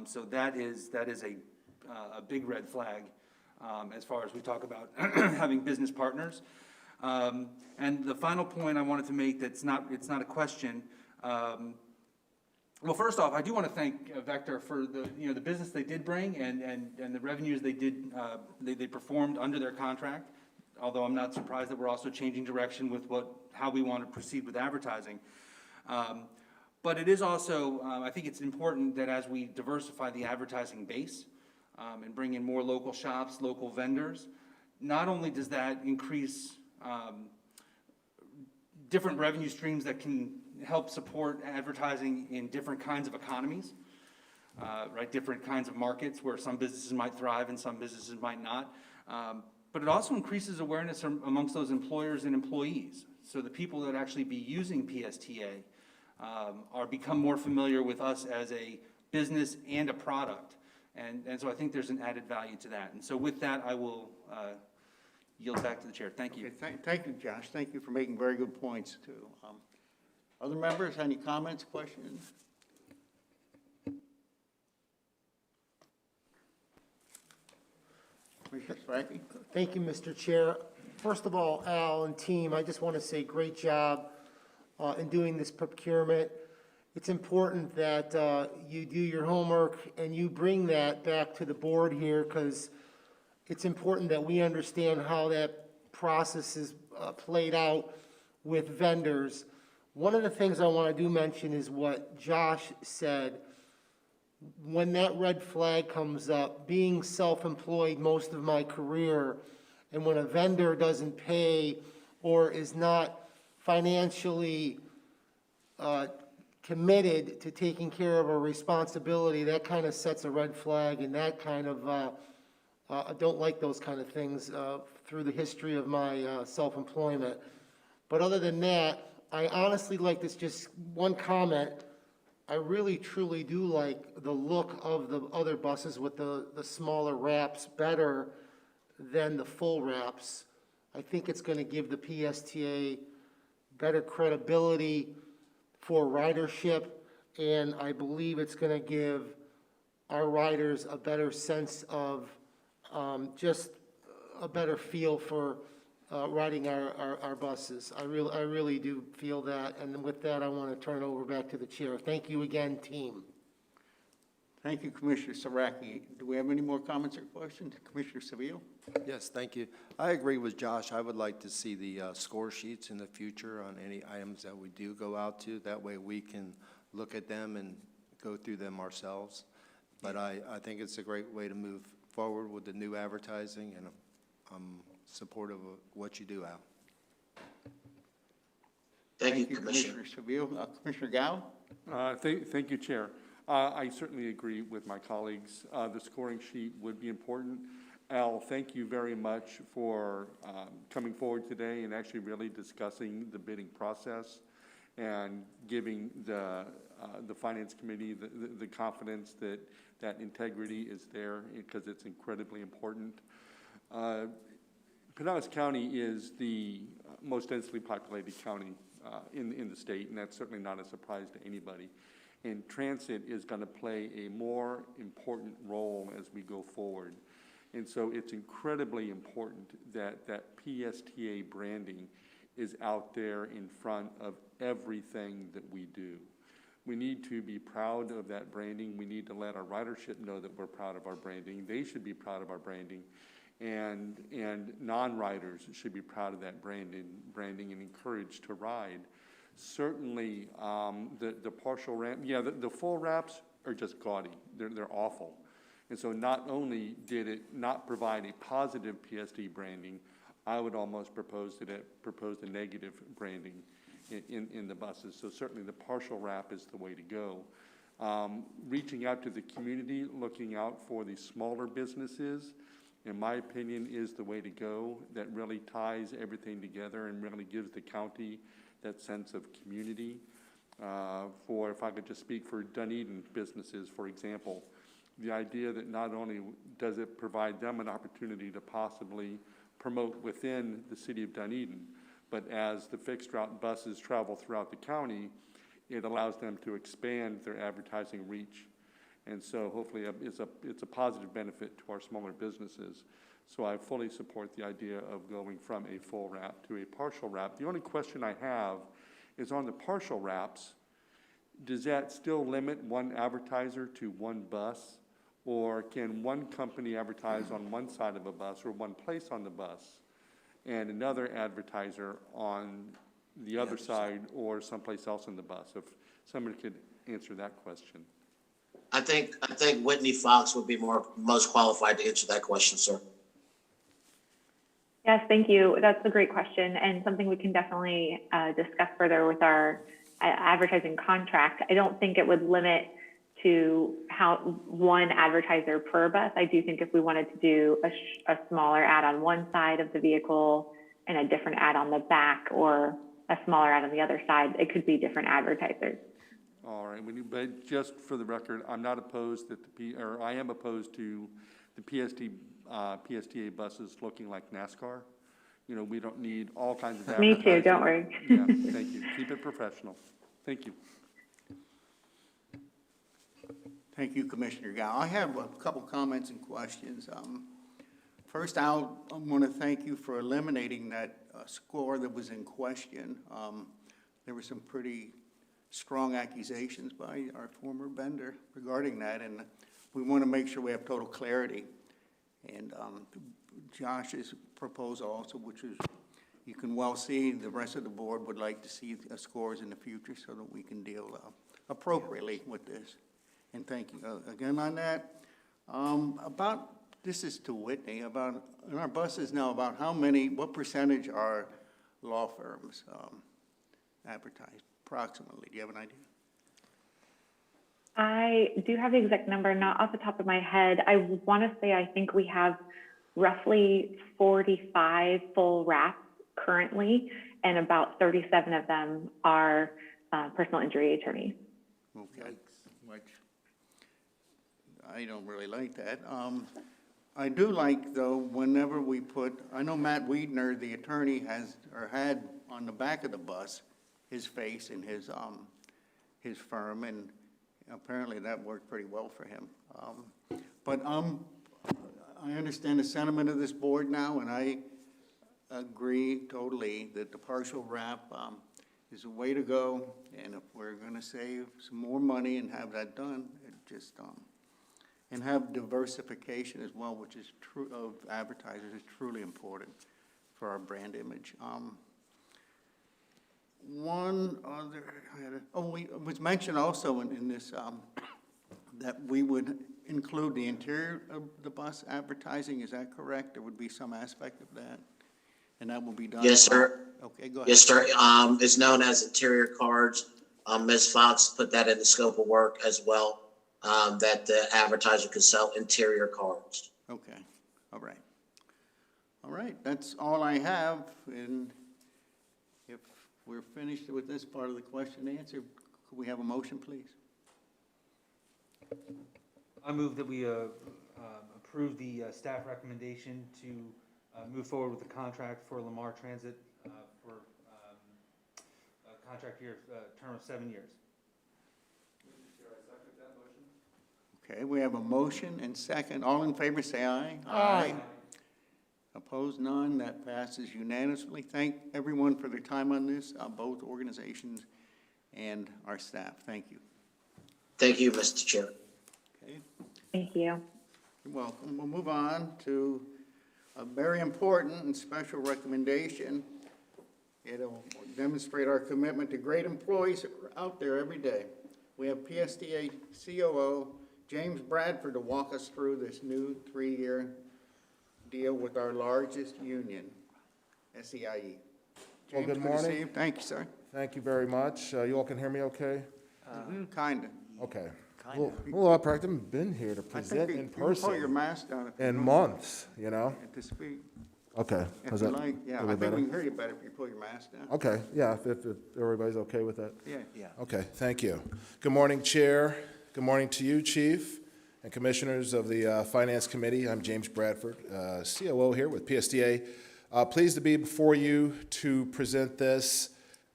So that is a big red flag as far as we talk about having business partners. And the final point I wanted to make it's not a question. Well, first off, I do want to thank Vector for the business they did bring and the revenues they did they performed under their contract. Although I'm not surprised that we're also changing direction with how we want to proceed with advertising. But it is also, I think it's important that as we diversify the advertising base and bring in more local shops, local vendors, not only does that increase different revenue streams that can help support advertising in different kinds of economies, right? Different kinds of markets where some businesses might thrive and some businesses might not. But it also increases awareness amongst those employers and employees. So the people that actually be using PSTA are become more familiar with us as a business and a product. And so I think there's an added value to that. And so with that, I will yield back to the chair. Thank you. Okay, thank you, Josh. Thank you for making very good points, too. Other members, any comments, questions? Commissioner Strachey? Thank you, Mr. Chair. First of all, Al and team, I just want to say great job in doing this procurement. It's important that you do your homework and you bring that back to the board here, because it's important that we understand how that process is played out with vendors. One of the things I want to do mention is what Josh said. When that red flag comes up, being self-employed most of my career, and when a vendor doesn't pay or is not financially committed to taking care of a responsibility, that kind of sets a red flag, and that kind of, I don't like those kind of things through the history of my self-employment. But other than that, I honestly like this, just one comment. I really truly do like the look of the other buses with the smaller wraps better than the full wraps. I think it's going to give the PSTA better credibility for ridership, and I believe it's going to give our riders a better sense of just a better feel for riding our buses. I really do feel that, and with that, I want to turn it over back to the chair. Thank you again, team. Thank you, Commissioner Saraki. Do we have any more comments or questions? Commissioner Seville? Yes, thank you. I agree with Josh. I would like to see the score sheets in the future on any items that we do go out to. That way we can look at them and go through them ourselves. But I think it's a great way to move forward with the new advertising, and I'm supportive of what you do, Al. Thank you, Commissioner. Commissioner Seville. Commissioner Gao? Thank you, Chair. I certainly agree with my colleagues. The scoring sheet would be important. Al, thank you very much for coming forward today and actually really discussing the bidding process and giving the Finance Committee the confidence that that integrity is there, because it's incredibly important. Pinellas County is the most densely populated county in the state, and that's certainly not a surprise to anybody. And transit is going to play a more important role as we go forward. And so it's incredibly important that that PSTA branding is out there in front of everything that we do. We need to be proud of that branding. We need to let our ridership know that we're proud of our branding. They should be proud of our branding. And non-riders should be proud of that branding and encouraged to ride. Certainly, the partial wrap, yeah, the full wraps are just gaudy. They're awful. And so not only did it not provide a positive PSD branding, I would almost propose that it proposed a negative branding in the buses. So certainly the partial wrap is the way to go. Reaching out to the community, looking out for the smaller businesses, in my opinion, is the way to go. That really ties everything together and really gives the county that sense of community. If I could just speak for Dunedin businesses, for example, the idea that not only does it provide them an opportunity to possibly promote within the city of Dunedin, but as the fixed route buses travel throughout the county, it allows them to expand their advertising reach. And so hopefully it's a positive benefit to our smaller businesses. So I fully support the idea of going from a full wrap to a partial wrap. The only question I have is on the partial wraps, does that still limit one advertiser to one bus? Or can one company advertise on one side of a bus or one place on the bus and another advertiser on the other side or someplace else on the bus? If somebody could answer that question. I think Whitney Fox would be most qualified to answer that question, sir. Yes, thank you. That's a great question and something we can definitely discuss further with our advertising contract, I don't think it would limit to how one advertiser per bus. I do think if we wanted to do a smaller ad on one side of the vehicle and a different ad on the back, or a smaller ad on the other side, it could be different advertisers. All right, but just for the record, I'm not opposed that I am opposed to the PSTA buses looking like NASCAR. You know, we don't need all kinds of Me advertising. too, don't worry. Yeah, thank you. Keep it professional. Thank you. Thank you, Commissioner Gao. I have a couple comments and questions. First, I want to thank you for eliminating that score that was in question. There were some pretty strong accusations by our former vendor regarding that, and we want to make sure we have total clarity. And Josh's proposal also, which is, you can well see, the rest of the board would like to see scores in the future so that we can deal appropriately with this. And thank you again on that. This is to Whitney, about, in our buses now, about what percentage are law firms advertised approximately? Do you have an idea? I do have the exact number, not off the top of my head. I want to say I think we have roughly 45 full wraps currently, and about 37 of them are personal injury attorneys. Okay, which I don't really like that. I do like, though, whenever we I know Matt Wiedner, the attorney, had on the back of the bus his face and his firm, and apparently that worked pretty well for him. But I understand the sentiment of this board now, and I agree totally that the partial wrap is a way to go. And if we're going to save some more money and have that done, and have diversification as well, which is true of advertisers, is truly important for our brand image. One other, it was mentioned also in this, that we would include the interior of the bus advertising. Is that correct? There would be some aspect of that, and that will be done? Yes, sir. Okay, go ahead. Yes, sir. It's known as interior cards. Ms. Fox put that in the scope of work as well, that the advertiser could sell interior cards. Okay, all right. All right, that's all I have, and if we're finished with this part of the question and answer, could we have a motion, please? I move that we approve the staff recommendation to move forward with the contract for Lamar Transit for a contract year, term of 7 years. Okay, we have a motion and second. All in favor, say aye. Aye. Opposed, none. That passes unanimously. Thank everyone for their time on this, both organizations and our staff. Thank you. Thank you, Mr. Chair. Okay, Thank you. you're welcome. We'll move on to a very important and special recommendation. It'll demonstrate our commitment to great employees out there every day. We have PSTA COO James Bradford to walk us through this new 3-year deal with our largest union, SEIE. Well, James, good to morning. see you. Thank you, sir. Thank you very much. You all can hear me okay? Kinda. Okay. Well, I've practically been here to I think present you in can pull your person mask down if you in don't- months, you know? and to speak. Okay. If Is you that like, a yeah, I little think better? we can hear you better if you pull your mask down. Okay, yeah, if everybody's okay with that. Yeah. Okay, thank you. Good morning, Chair. Good morning to you, Chief, and Commissioners of the Finance Committee. I'm James Bradford, COO here with PSTA. Pleased to be before you to present this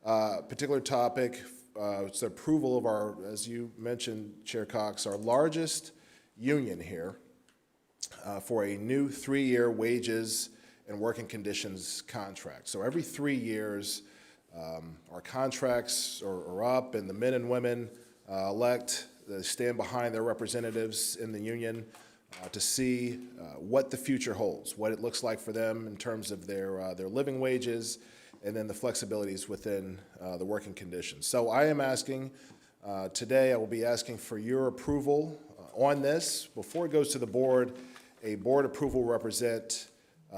particular topic. It's the approval of our, as you mentioned, Chair Cox, our largest union here for a new 3-year wages and working conditions contract. So every 3 years, our contracts are up, and the men and women elect, they stand behind their representatives in the union to see what the future holds, what it looks like for them in terms of their living wages, and then the flexibilities within the working conditions. So I am asking, today I will be asking for your approval on this. Before it goes to the board, a board approval will represent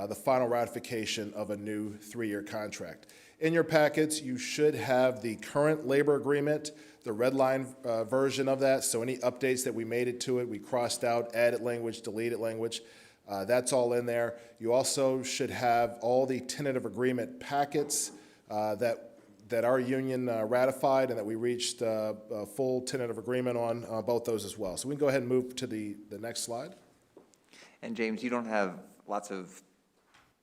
the final ratification of a new 3-year contract. In your packets, you should have the current labor agreement, the red line version of that. So any updates that we made it to it, we crossed out, added language, deleted language. That's all in there. You also should have all the tentative agreement packets that our union ratified and that we reached a full tentative agreement on both those as well. So we can go ahead and move to the next slide. And James, you don't have lots of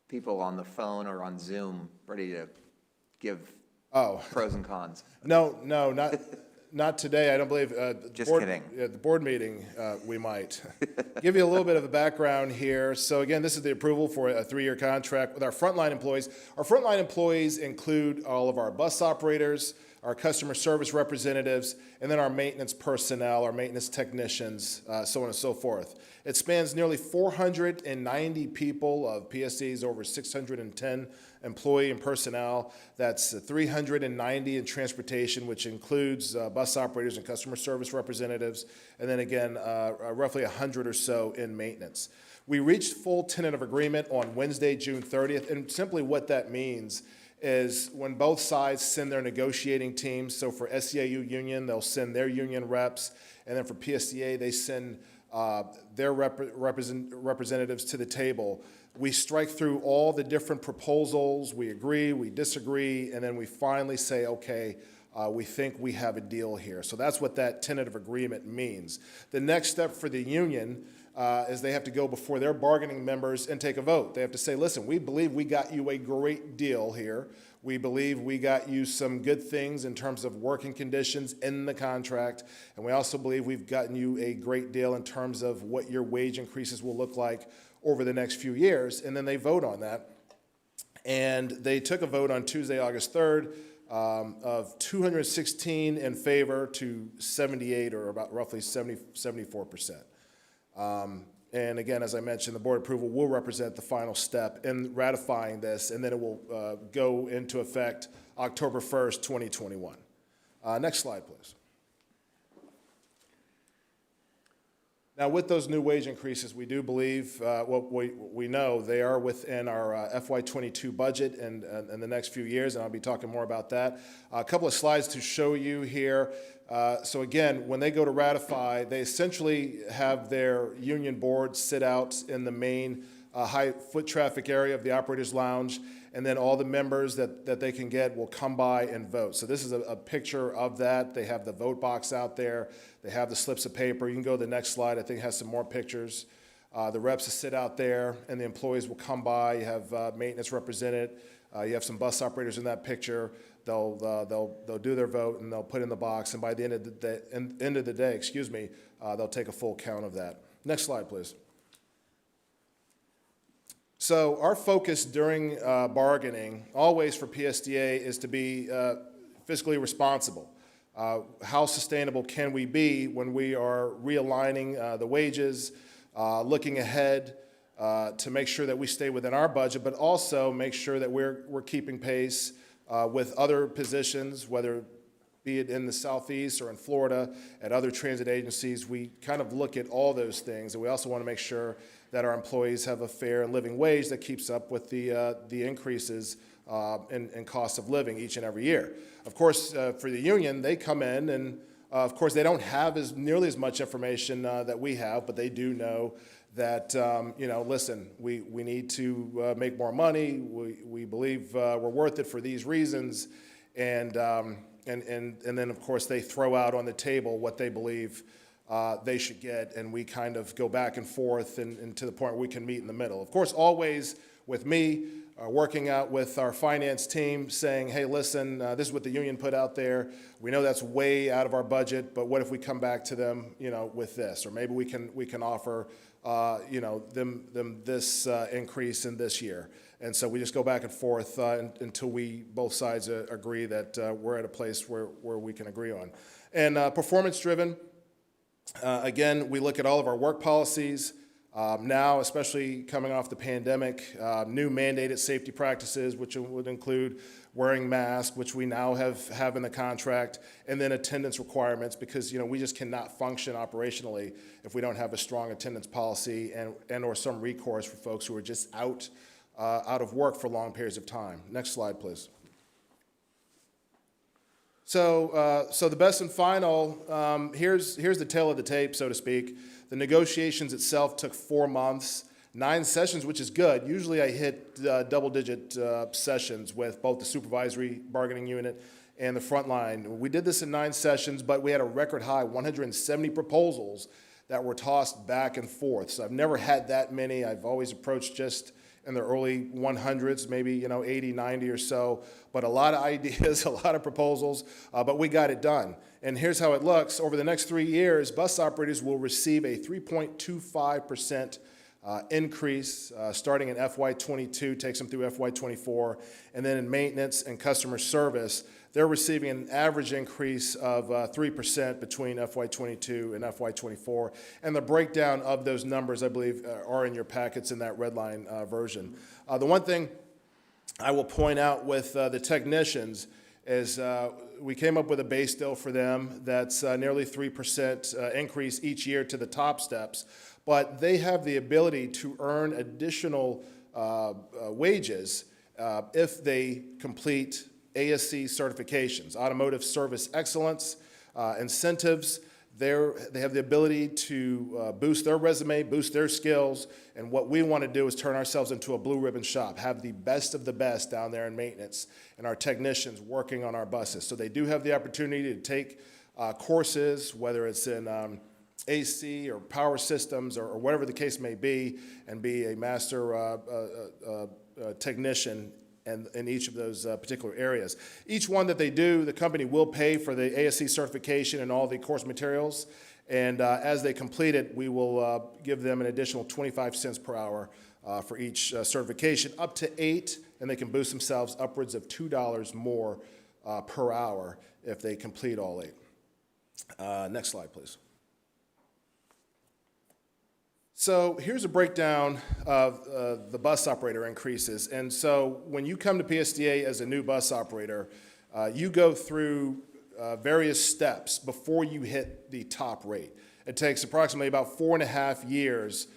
people on the phone or on Zoom ready to give pros and cons? No, not today. I don't believe. Just kidding. At the board meeting, we might. Give you a little bit of a background here. So again, this is the approval for a 3-year contract with our frontline employees. Our frontline employees include all of our bus operators, our customer service representatives, and then our maintenance personnel, our maintenance technicians, so on and so forth. It spans nearly 490 people of PSC's over 610 employee and personnel. That's 390 in transportation, which includes bus operators and customer service representatives, and then again, roughly 100 or so in maintenance. We reached full tentative agreement on Wednesday, June 30th, and simply what that means is when both sides send their negotiating teams, so for SEIU union, they'll send their union reps, and then for PSTA, they send their representatives to the table. We strike through all the different proposals, we agree, we disagree, and then we finally say, okay, we think we have a deal here. So that's what that tentative agreement means. The next step for the union is they have to go before their bargaining members and take a vote. They have to say, listen, we believe we got you a great deal here. We believe we got you some good things in terms of working conditions in the contract. And we also believe we've gotten you a great deal in terms of what your wage increases will look like over the next few years. And then they vote on that. And they took a vote on Tuesday, August 3rd, of 216 in favor to 78, or about roughly 74%. And again, as I mentioned, the board approval will represent the final step in ratifying this, and then it will go into effect October 1st, 2021. Next slide, please. Now, with those new wage increases, we do believe, we know they are within our FY22 budget and in the next few years, and I'll be talking more about that. A couple of slides to show you here. So again, when they go to ratify, they essentially have their union board sit out in the main high foot traffic area of the Operators Lounge, and then all the members that they can get will come by and vote. So this is a picture of that. They have the vote box out there. They have the slips of paper. You can go to the next slide. I think it has some more pictures. The reps will sit out there, and the employees will come by. You have maintenance represented. You have some bus operators in that picture. They'll do their vote, and they'll put in the box. And by the end of the day, they'll take a full count of that. Next slide, please. So our focus during bargaining, always for PSTA, is to be fiscally responsible. How sustainable can we be when we are realigning the wages, looking ahead to make sure that we stay within our budget, but also make sure that we're keeping pace with other positions, whether be it in the Southeast or in Florida, at other transit agencies. We kind of look at all those things, and we also want to make sure that our employees have a fair and living wage that keeps up with the increases in cost of living each and every year. Of course, for the union, they come in and, of course, they don't have nearly as much information that we have, but they do know that, listen, we need to make more money. We believe we're worth it for these reasons. And then, of course, they throw out on the table what they believe they should get, and we kind of go back and forth and to the point where we can meet in the middle. Of course, always with me, working out with our finance team, saying, hey, listen, this is what the union put out there. We know that's way out of our budget, but what if we come back to them, with this? Or maybe we can offer, them this increase in this year. And so we just go back and forth until both sides agree that we're at a place where we can agree on. And performance-driven, again, we look at all of our work policies. Now, especially coming off the pandemic, new mandated safety practices, which would include wearing masks, which we now have in the contract, and then attendance requirements, because we just cannot function operationally if we don't have a strong attendance policy and or some recourse for folks who are just out of work for long periods of time. Next slide, please. So the best and final, here's the tail of the tape, so to speak. The negotiations itself took 4 months, 9 sessions, which is good. Usually I hit double-digit sessions with both the supervisory bargaining unit and the front line. We did this in 9 sessions, but we had a record high, 170 proposals that were tossed back and forth. So I've never had that many. I've always approached just in the early 100s, maybe 80, 90 or so. But a lot of ideas, a lot of proposals, but we got it done. And here's how it looks. Over the next 3 years, bus operators will receive a 3.25% increase starting in FY22, takes them through FY24. And then in maintenance and customer service, they're receiving an average increase of 3% between FY22 and FY24. And the breakdown of those numbers, I believe, are in your packets in that red line version. The one thing I will point out with the technicians is we came up with a base deal for them that's nearly 3% increase each year to the top steps, but they have the ability to earn additional wages if they complete ASC certifications, automotive service excellence, incentives. They have the ability to boost their resume, boost their skills, and what we want to do is turn ourselves into a blue ribbon shop, have the best of the best down there in maintenance, and our technicians working on our buses. So they do have the opportunity to take courses, whether it's in AC or power systems or whatever the case may be, and be a master technician in each of those particular areas. Each one that they do, the company will pay for the ASC certification and all the course materials, and as they complete it, we will give them an additional 25 cents per hour for each certification, up to 8, and they can boost themselves upwards of $2 more per hour if they complete all 8. Next slide, please. So here's a breakdown of the bus operator increases. And so when you come to PSTA as a new bus operator, you go through various steps before you hit the top rate. It takes approximately about 4.5 years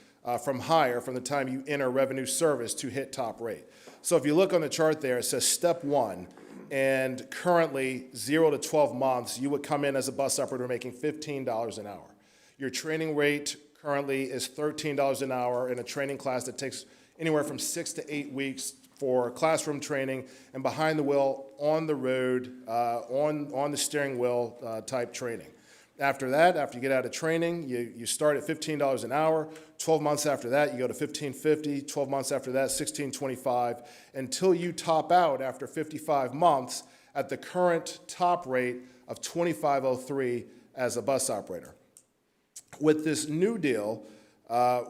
from the time you enter revenue service to hit top rate. So if you look on the chart there, it says step 1, and currently 0 to 12 months, you would come in as a bus operator making $15 an hour. Your training rate currently is $13 an hour in a training class that takes anywhere from 6 to 8 weeks for classroom training and behind the wheel, on the road, on the steering wheel type training. After that, after you get out of training, you start at $15 an hour. 12 months after that, you go to $15.50. 12 months after that, $16.25, until you top out after 55 months at the current top rate of $25.03 as a bus operator. With this new deal,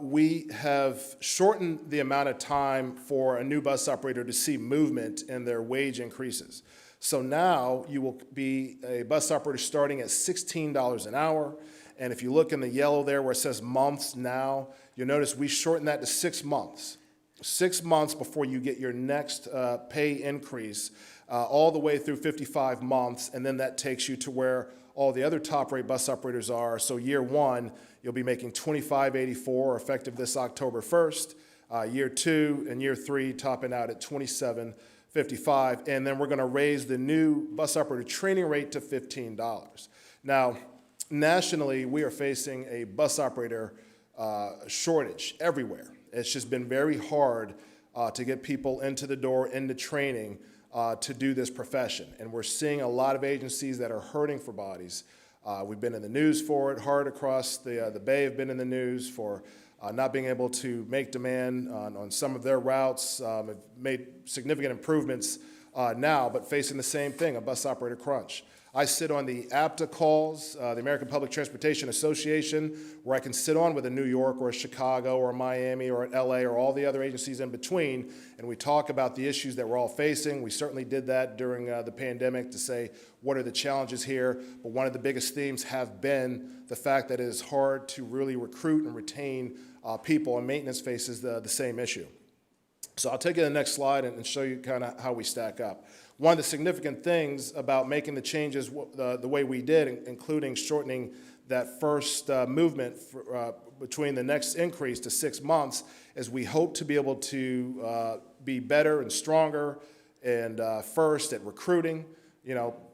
we have shortened the amount of time for a new bus operator to see movement in their wage increases. So now you will be a bus operator starting at $16 an hour. And if you look in the yellow there where it says months now, you'll notice we shortened that to 6 months. 6 months before you get your next pay increase, all the way through 55 months. And then that takes you to where all the other top rate bus operators are. So year 1, you'll be making $25.84 effective this October 1st. Year 2 and year 3 topping out at $27.55. And then we're going to raise the new bus operator training rate to $15. Now, nationally, we are facing a bus operator shortage everywhere. It's just been very hard to get people into the door, into training, to do this profession. And we're seeing a lot of agencies that are hurting for bodies. We've been in the news for it. Hard across the Bay have been in the news for not being able to make demand on some of their routes. Have made significant improvements now, but facing the same thing, a bus operator crunch. I sit on the APTA calls, the American Public Transportation Association, where I can sit on with a New York or a Chicago or a Miami or an LA or all the other agencies in between, and we talk about the issues that we're all facing. We certainly did that during the pandemic to say, what are the challenges here? But one of the biggest themes have been the fact that it is hard to really recruit and retain people, and maintenance faces the same issue. So I'll take you to the next slide and show you kind of how we stack up. One of the significant things about making the changes the way we did, including shortening that first movement between the next increase to 6 months, is we hope to be able to be better and stronger and first at recruiting.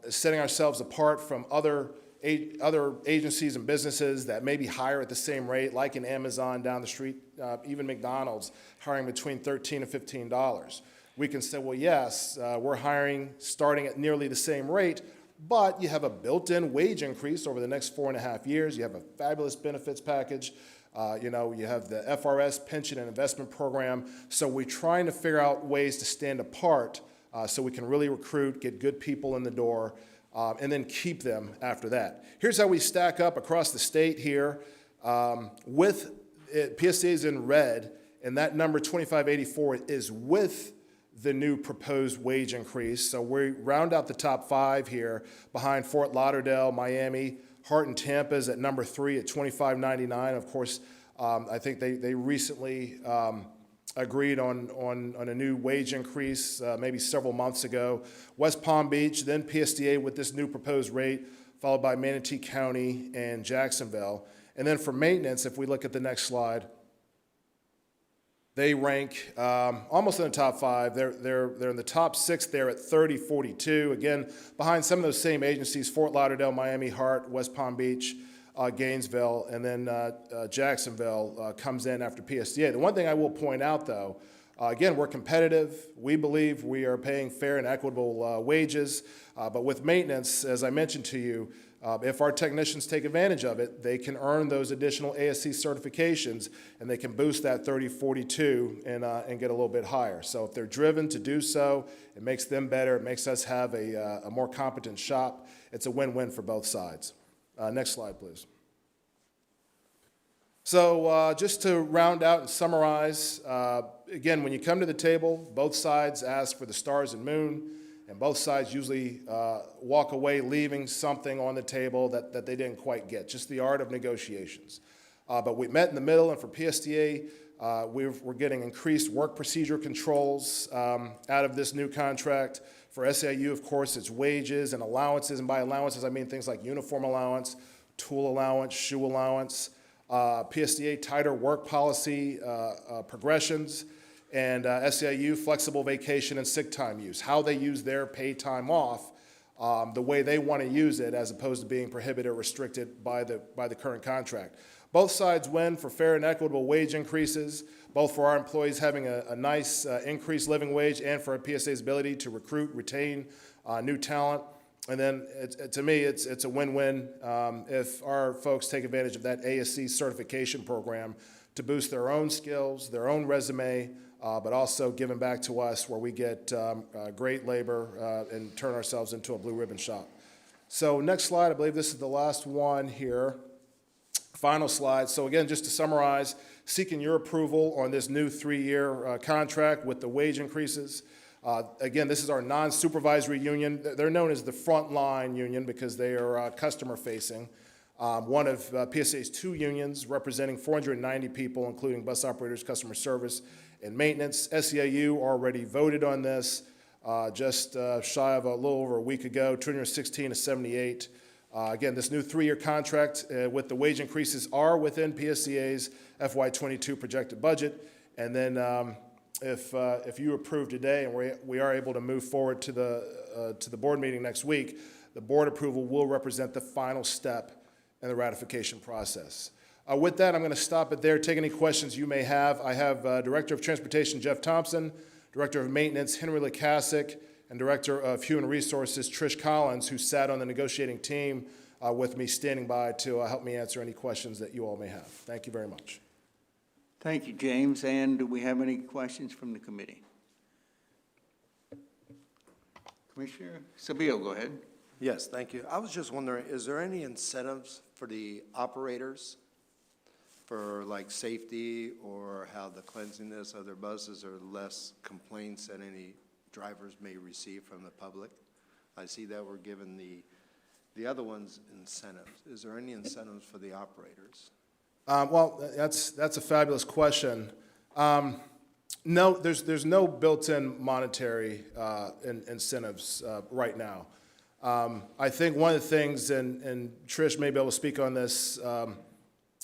setting ourselves apart from other agencies and businesses that maybe hire at the same rate, like an Amazon down the street, even McDonald's hiring between $13 and $15. We can say, well, yes, we're hiring starting at nearly the same rate, but you have a built-in wage increase over the next 4.5 years. You have a fabulous benefits package. You have the FRS pension and investment program. So we're trying to figure out ways to stand apart so we can really recruit, get good people in the door, and then keep them after that. Here's how we stack up across the state here. With PSTA's in red, and that number 2584 is with the new proposed wage increase. So we round out the top 5 here behind Fort Lauderdale, Miami, Hart and Tampa is at number 3 at $25.99. Of course, I think they recently agreed on a new wage increase maybe several months ago. West Palm Beach, then PSTA with this new proposed rate, followed by Manatee County and Jacksonville. And then for maintenance, if we look at the next slide, they rank almost in the top 5. They're in the top 6 there at 30.42. Again, behind some of those same agencies, Fort Lauderdale, Miami, Hart, West Palm Beach, Gainesville, and then Jacksonville comes in after PSTA. The one thing I will point out, though, again, we're competitive. We believe we are paying fair and equitable wages. But with maintenance, as I mentioned to you, if our technicians take advantage of it, they can earn those additional ASC certifications, and they can boost that 30.42 and get a little bit higher. So if they're driven to do so, it makes them better. It makes us have a more competent shop. It's a win-win for both sides. Next slide, please. So just to round out and summarize, again, when you come to the table, both sides ask for the stars and moon, and both sides usually walk away leaving something on the table that they didn't quite get, just the art of negotiations. But we met in the middle, and for PSTA, we're getting increased work procedure controls out of this new contract. For SAU, of course, it's wages and allowances, and by allowances, I mean things like uniform allowance, tool allowance, shoe allowance, PSTA tighter work policy progressions, and SAU flexible vacation and sick time use, how they use their paid time off, the way they want to use it as opposed to being prohibited or restricted by the current contract. Both sides win for fair and equitable wage increases, both for our employees having a nice increased living wage and for PSA's ability to recruit, retain new talent. And then to me, it's a win-win if our folks take advantage of that ASC certification program to boost their own skills, their own resume, but also giving back to us where we get great labor and turn ourselves into a blue ribbon shop. So next slide, I believe this is the last one here. Final slide. So again, just to summarize, seeking your approval on this new 3-year contract with the wage increases. Again, this is our non-supervisory union. They're known as the frontline union because they are customer-facing. One of PSA's 2 unions representing 490 people, including bus operators, customer service, and maintenance. SEIU already voted on this just shy of a little over a week ago, 216 to 78. Again, this new 3-year contract with the wage increases are within PSCA's FY22 projected budget. And then if you approve today and we are able to move forward to the board meeting next week, the board approval will represent the final step in the ratification process. With that, I'm going to stop it there. Take any questions you may have. I have Director of Transportation Jeff Thompson, Director of Maintenance Henry Lukasik, and Director of Human Resources Trish Collins, who sat on the negotiating team with me, standing by to help me answer any questions that you all may have. Thank you very much. Thank you, James. And do we have any questions from the committee? Commissioner Sabio, go ahead. Yes, thank you. I was just wondering, is there any incentives for the operators for like safety or how the cleanliness of their buses or less complaints that any drivers may receive from the public? I see that we're given the other ones incentives. Is there any incentives for the operators? Well, that's a fabulous question. No, there's no built-in monetary incentives right now. I think one of the things, and Trish may be able to speak on this,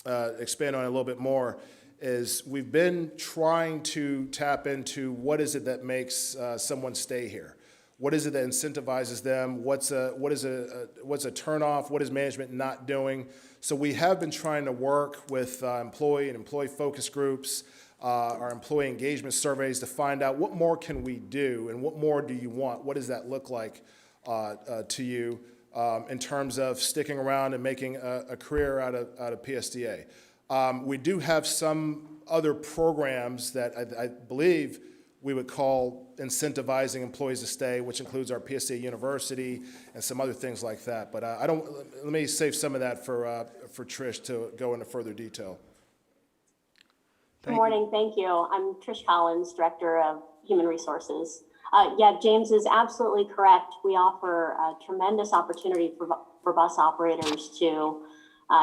expand on it a little bit more, is we've been trying to tap into what is it that makes someone stay here. What is it that incentivizes them? What's a turnoff? What is management not doing? So we have been trying to work with employee and employee focus groups, our employee engagement surveys to find out what more can we do and what more do you want? What does that look like to you in terms of sticking around and making a career out of PSTA? We do have some other programs that I believe we would call incentivizing employees to stay, which includes our PSTA University and some other things like that. But let me save some of that for Trish to go into further detail. Good morning, thank you. I'm Trish Collins, Director of Human Resources. James is absolutely correct. We offer a tremendous opportunity for bus operators to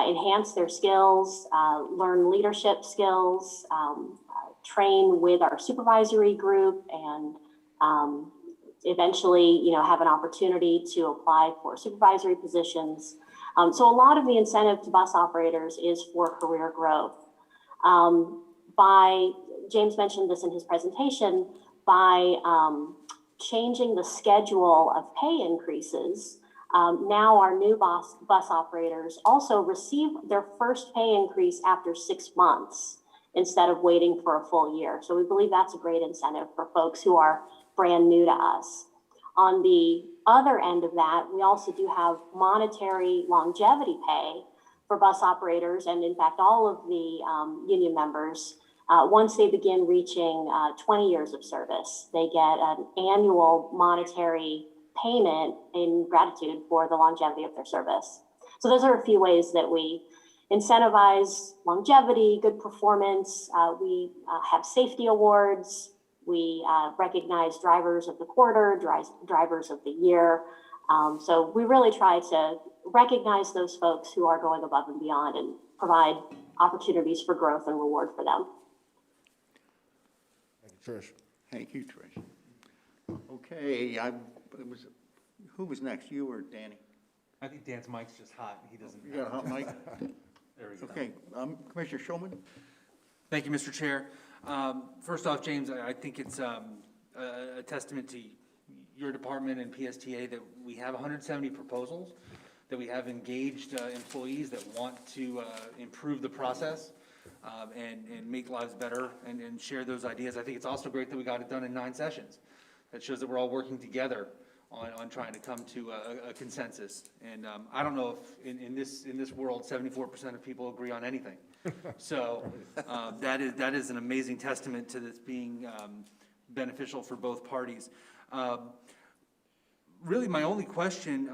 enhance their skills, learn leadership skills, train with our supervisory group, and eventually, have an opportunity to apply for supervisory positions. So a lot of the incentive to bus operators is for career growth. James mentioned this in his presentation, by changing the schedule of pay increases, now our new bus operators also receive their first pay increase after 6 months instead of waiting for a full year. So we believe that's a great incentive for folks who are brand new to us. On the other end of that, we also do have monetary longevity pay for bus operators, and in fact, all of the union members, once they begin reaching 20 years of service, they get an annual monetary payment in gratitude for the longevity of their service. So those are a few ways that we incentivize longevity, good performance. We have safety awards. We recognize drivers of the quarter, drivers of the year. So we really try to recognize those folks who are going above and beyond and provide opportunities for growth and reward for them. Thank you, Trish. Thank you, Trish. Okay, who was next, you or Danny? I think Dan's mic's just hot. He doesn't. You got a hot mic? There we go. Okay, Commissioner Schulman? Thank you, Mr. Chair. First off, James, I think it's a testament to your department and PSTA that we have 170 proposals, that we have engaged employees that want to improve the process and make lives better and share those ideas. I think it's also great that we got it done in 9 sessions. That shows that we're all working together on trying to come to a consensus. And I don't know if in this world, 74% of people agree on anything. So that is an amazing testament to this being beneficial for both parties. Really, my only question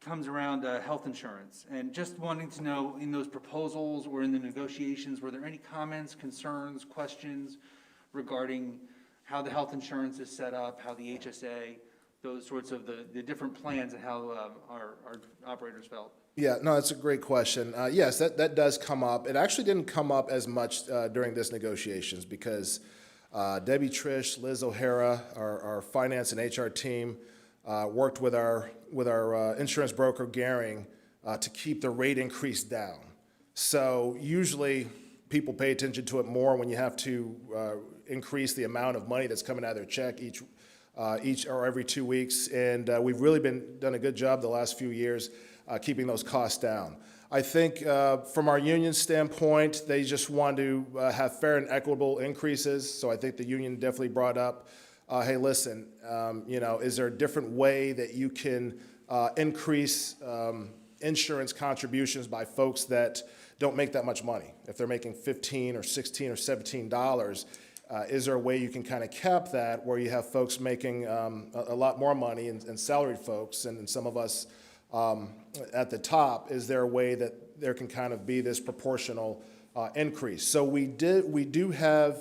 comes around health insurance, and just wanting to know, in those proposals or in the negotiations, were there any comments, concerns, questions regarding how the health insurance is set up, how the HSA, those sorts of the different plans, and how our operators felt? Yeah, no, that's a great question. Yes, that does come up. It actually didn't come up as much during this negotiations because Debbie, Trish, Liz O'Hara, our finance and HR team, worked with our insurance broker, Garing, to keep the rate increase down. So usually people pay attention to it more when you have to increase the amount of money that's coming out of their check each or every 2 weeks. And we've really done a good job the last few years keeping those costs down. I think from our union standpoint, they just want to have fair and equitable increases. So I think the union definitely brought up, hey, listen, is there a different way that you can increase insurance contributions by folks that don't make that much money? If they're making $15 or $16 or $17, is there a way you can kind of cap that where you have folks making a lot more money and salaried folks and some of us at the top? Is there a way that there can kind of be this proportional increase? So we do have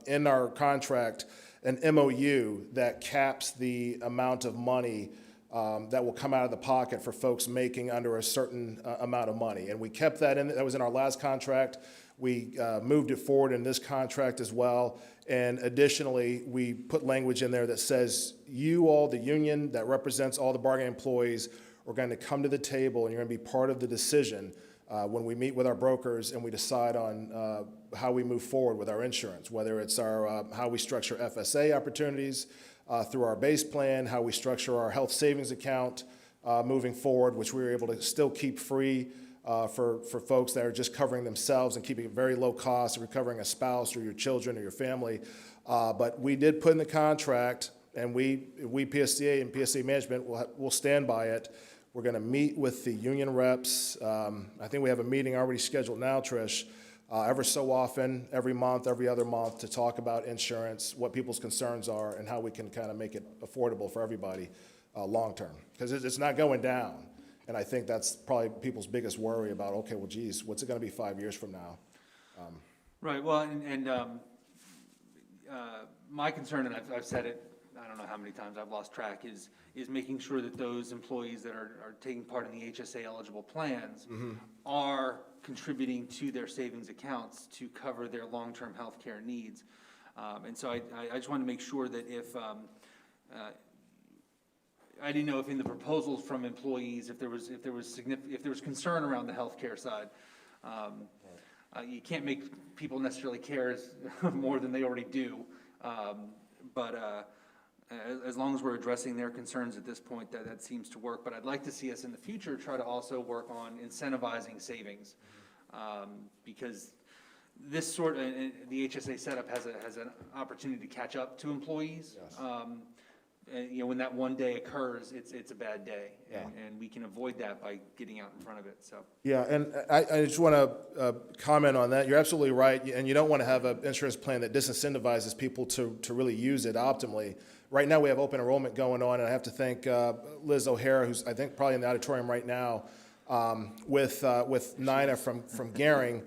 in our contract an MOU that caps the amount of money that will come out of the pocket for folks making under a certain amount of money. And we kept that in, that was in our last contract. We moved it forward in this contract as well. And additionally, we put language in there that says you all, the union that represents all the bargaining employees, are going to come to the table and you're going to be part of the decision when we meet with our brokers and we decide on how we move forward with our insurance, whether it's our how we structure FSA opportunities, through our base plan, how we structure our health savings account moving forward, which we were able to still keep free for folks that are just covering themselves and keeping it very low cost, if you're covering a spouse or your children or your family. But we did put in the contract, and we PSTA and PSTA management will stand by it. We're going to meet with the union reps. I think we have a meeting already scheduled now, Trish, ever so often, every month, every other month, to talk about insurance, what people's concerns are, and how we can kind of make it affordable for everybody long-term. Because it's not going down. And I think that's probably people's biggest worry about, okay, well, geez, what's it going to be 5 years from now? Right, well, my concern, and I've said it, I don't know how many times I've lost track, is making sure that those employees that are taking part in the HSA eligible plans are contributing to their savings accounts to cover their long-term health care needs. And so I just want to make sure that if, I didn't know if in the proposals from employees, if there was concern around the healthcare side. You can't make people necessarily care more than they already do. But as long as we're addressing their concerns at this point, that seems to work. But I'd like to see us in the future try to also work on incentivizing savings. Because this sort of, the HSA setup has an opportunity to catch up to employees. Yes. And, you know, when that one day occurs, it's a bad day, and we can avoid that by getting out in front of it. So yeah, and I just want to comment on that. You're absolutely right, and you don't want to have an insurance plan that disincentivizes people to really use it optimally. Right now, we have open enrollment going on, and I have to thank Liz O'Hara, who's I think probably in the auditorium right now, with Nina from Gehring,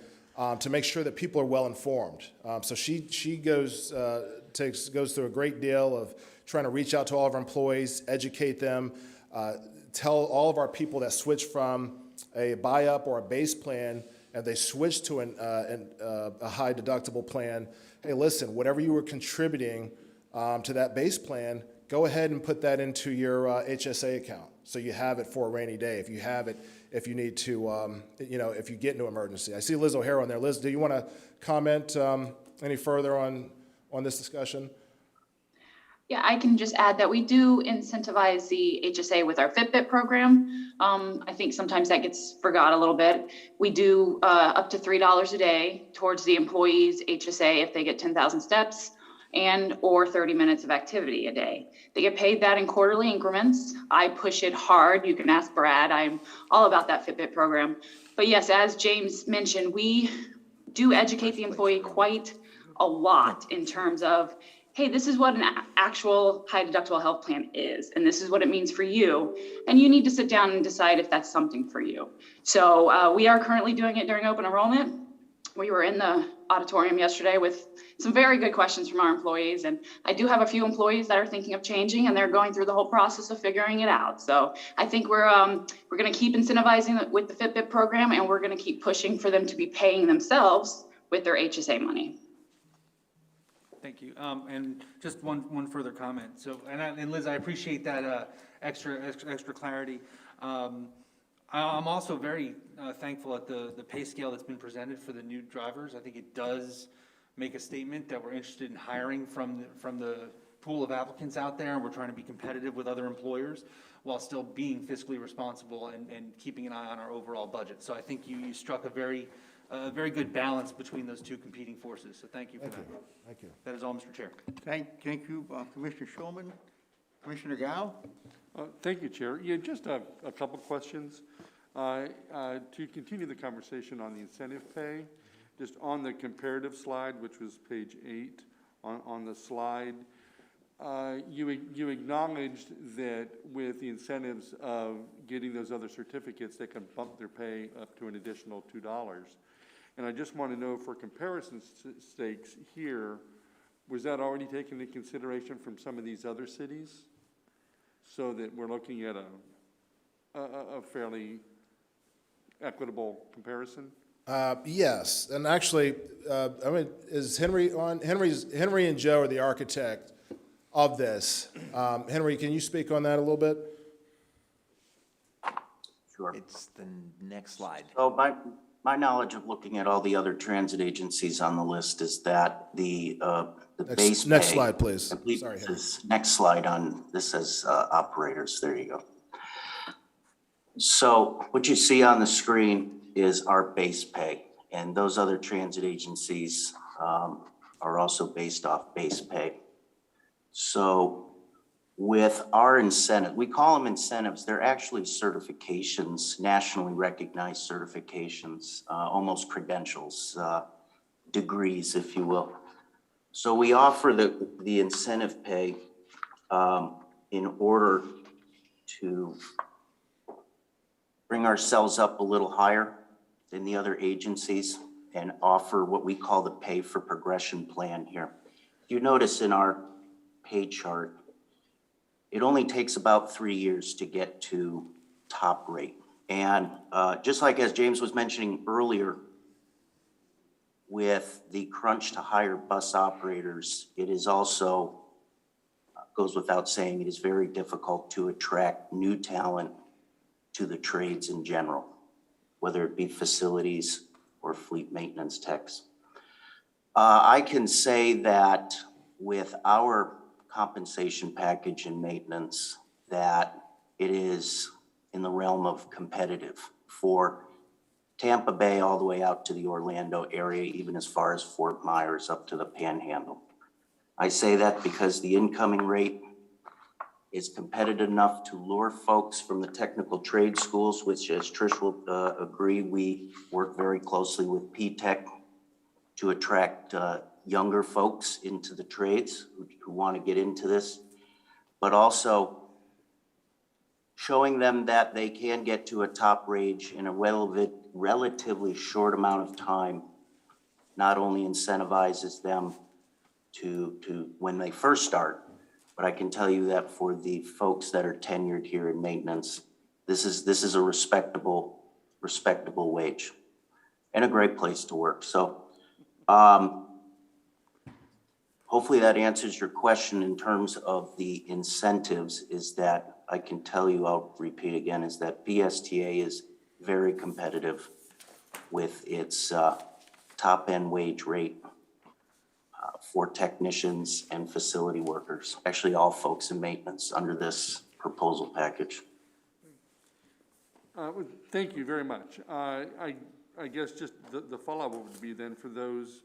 to make sure that people are well informed. So she goes through a great deal of trying to reach out to all of our employees, educate them, tell all of our people that switch from a buy-up or a base plan and they switch to a high deductible plan, hey, listen, whatever you were contributing to that base plan, go ahead and put that into your HSA account so you have it for a rainy day. If you have it, if you need to, if you get into emergency. I see Liz O'Hara on there. Liz, do you want to comment any further on this discussion? Yeah, I can just add that we do incentivize the HSA with our Fitbit program. I think sometimes that gets forgot a little bit. We do up to $3 a day towards the employee's HSA if they get 10,000 steps and or 30 minutes of activity a day. They get paid that in quarterly increments. I push it hard. You can ask Brad. I'm all about that Fitbit program. But yes, as James mentioned, we do educate the employee quite a lot in terms of, hey, this is what an actual high deductible health plan is, and this is what it means for you. And you need to sit down and decide if that's something for you. So we are currently doing it during open enrollment. We were in the auditorium yesterday with some very good questions from our employees. And I do have a few employees that are thinking of changing, and they're going through the whole process of figuring it out. So I think we're going to keep incentivizing with the Fitbit program, and we're going to keep pushing for them to be paying themselves with their HSA money. thank you. And just one further comment. So, and Liz, I appreciate that extra clarity. I'm also very thankful at the pay scale that's been presented for the new drivers. I think it does make a statement that we're interested in hiring from the pool of applicants out there, and we're trying to be competitive with other employers while still being fiscally responsible and keeping an eye on our overall budget. So I think you struck a very good balance between those two competing forces. So thank you for that. Thank you. That is all, Mr. Chair. Thank you, Commissioner Schulman. Commissioner Gao? Thank you, Chair. Yeah, just a couple questions. To continue the conversation on the incentive pay, just on the comparative slide, which was page 8 on the slide, you acknowledged that with the incentives of getting those other certificates, they can bump their pay up to an additional $2. And I just want to know, for comparison stakes here, was that already taken into consideration from some of these other cities? So that we're looking at a fairly equitable comparison? Yes, and actually, is Henry on? Henry and Joe are the architect of this. Henry, can you speak on that a little bit? Sure. It's the next slide. So My knowledge of looking at all the other transit agencies on the list is that the base pay. Next slide, please. I believe Sorry, this Henry. is- Next slide this says operators, there you go. So what you see on the screen is our base pay, and those other transit agencies are also based off base pay. So with our incentive, we call them incentives, they're actually certifications, nationally recognized certifications, almost credentials, degrees, if you will. So we offer the incentive pay in order to bring ourselves up a little higher than the other agencies and offer what we call the pay for progression plan here. You notice in our pay chart, it only takes about 3 years to get to top rate. And just like as James was mentioning earlier, with the crunch to hire bus operators, it is also, goes without saying, it is very difficult to attract new talent to the trades in general, whether it be facilities or fleet maintenance techs. I can say that with our compensation package and maintenance, that it is in the realm of competitive for Tampa Bay all the way out to the Orlando area, even as far as Fort Myers up to the Panhandle. I say that because the incoming rate is competitive enough to lure folks from the technical trade schools, which, as Trish will agree, we work very closely with P-Tech to attract younger folks into the trades who want to get into this, but also showing them that they can get to a top wage in a relatively short amount of time, not only incentivizes them to when they first start, but I can tell you that for the folks that are tenured here in maintenance, this is a respectable wage and a great place to work. So hopefully that answers your question in terms of the incentives. Is that I can tell you, I'll repeat again, is that PSTA is very competitive with its top end wage rate for technicians and facility workers, actually all folks in maintenance under this proposal package. Thank you very much. I guess just the follow-up would be then for those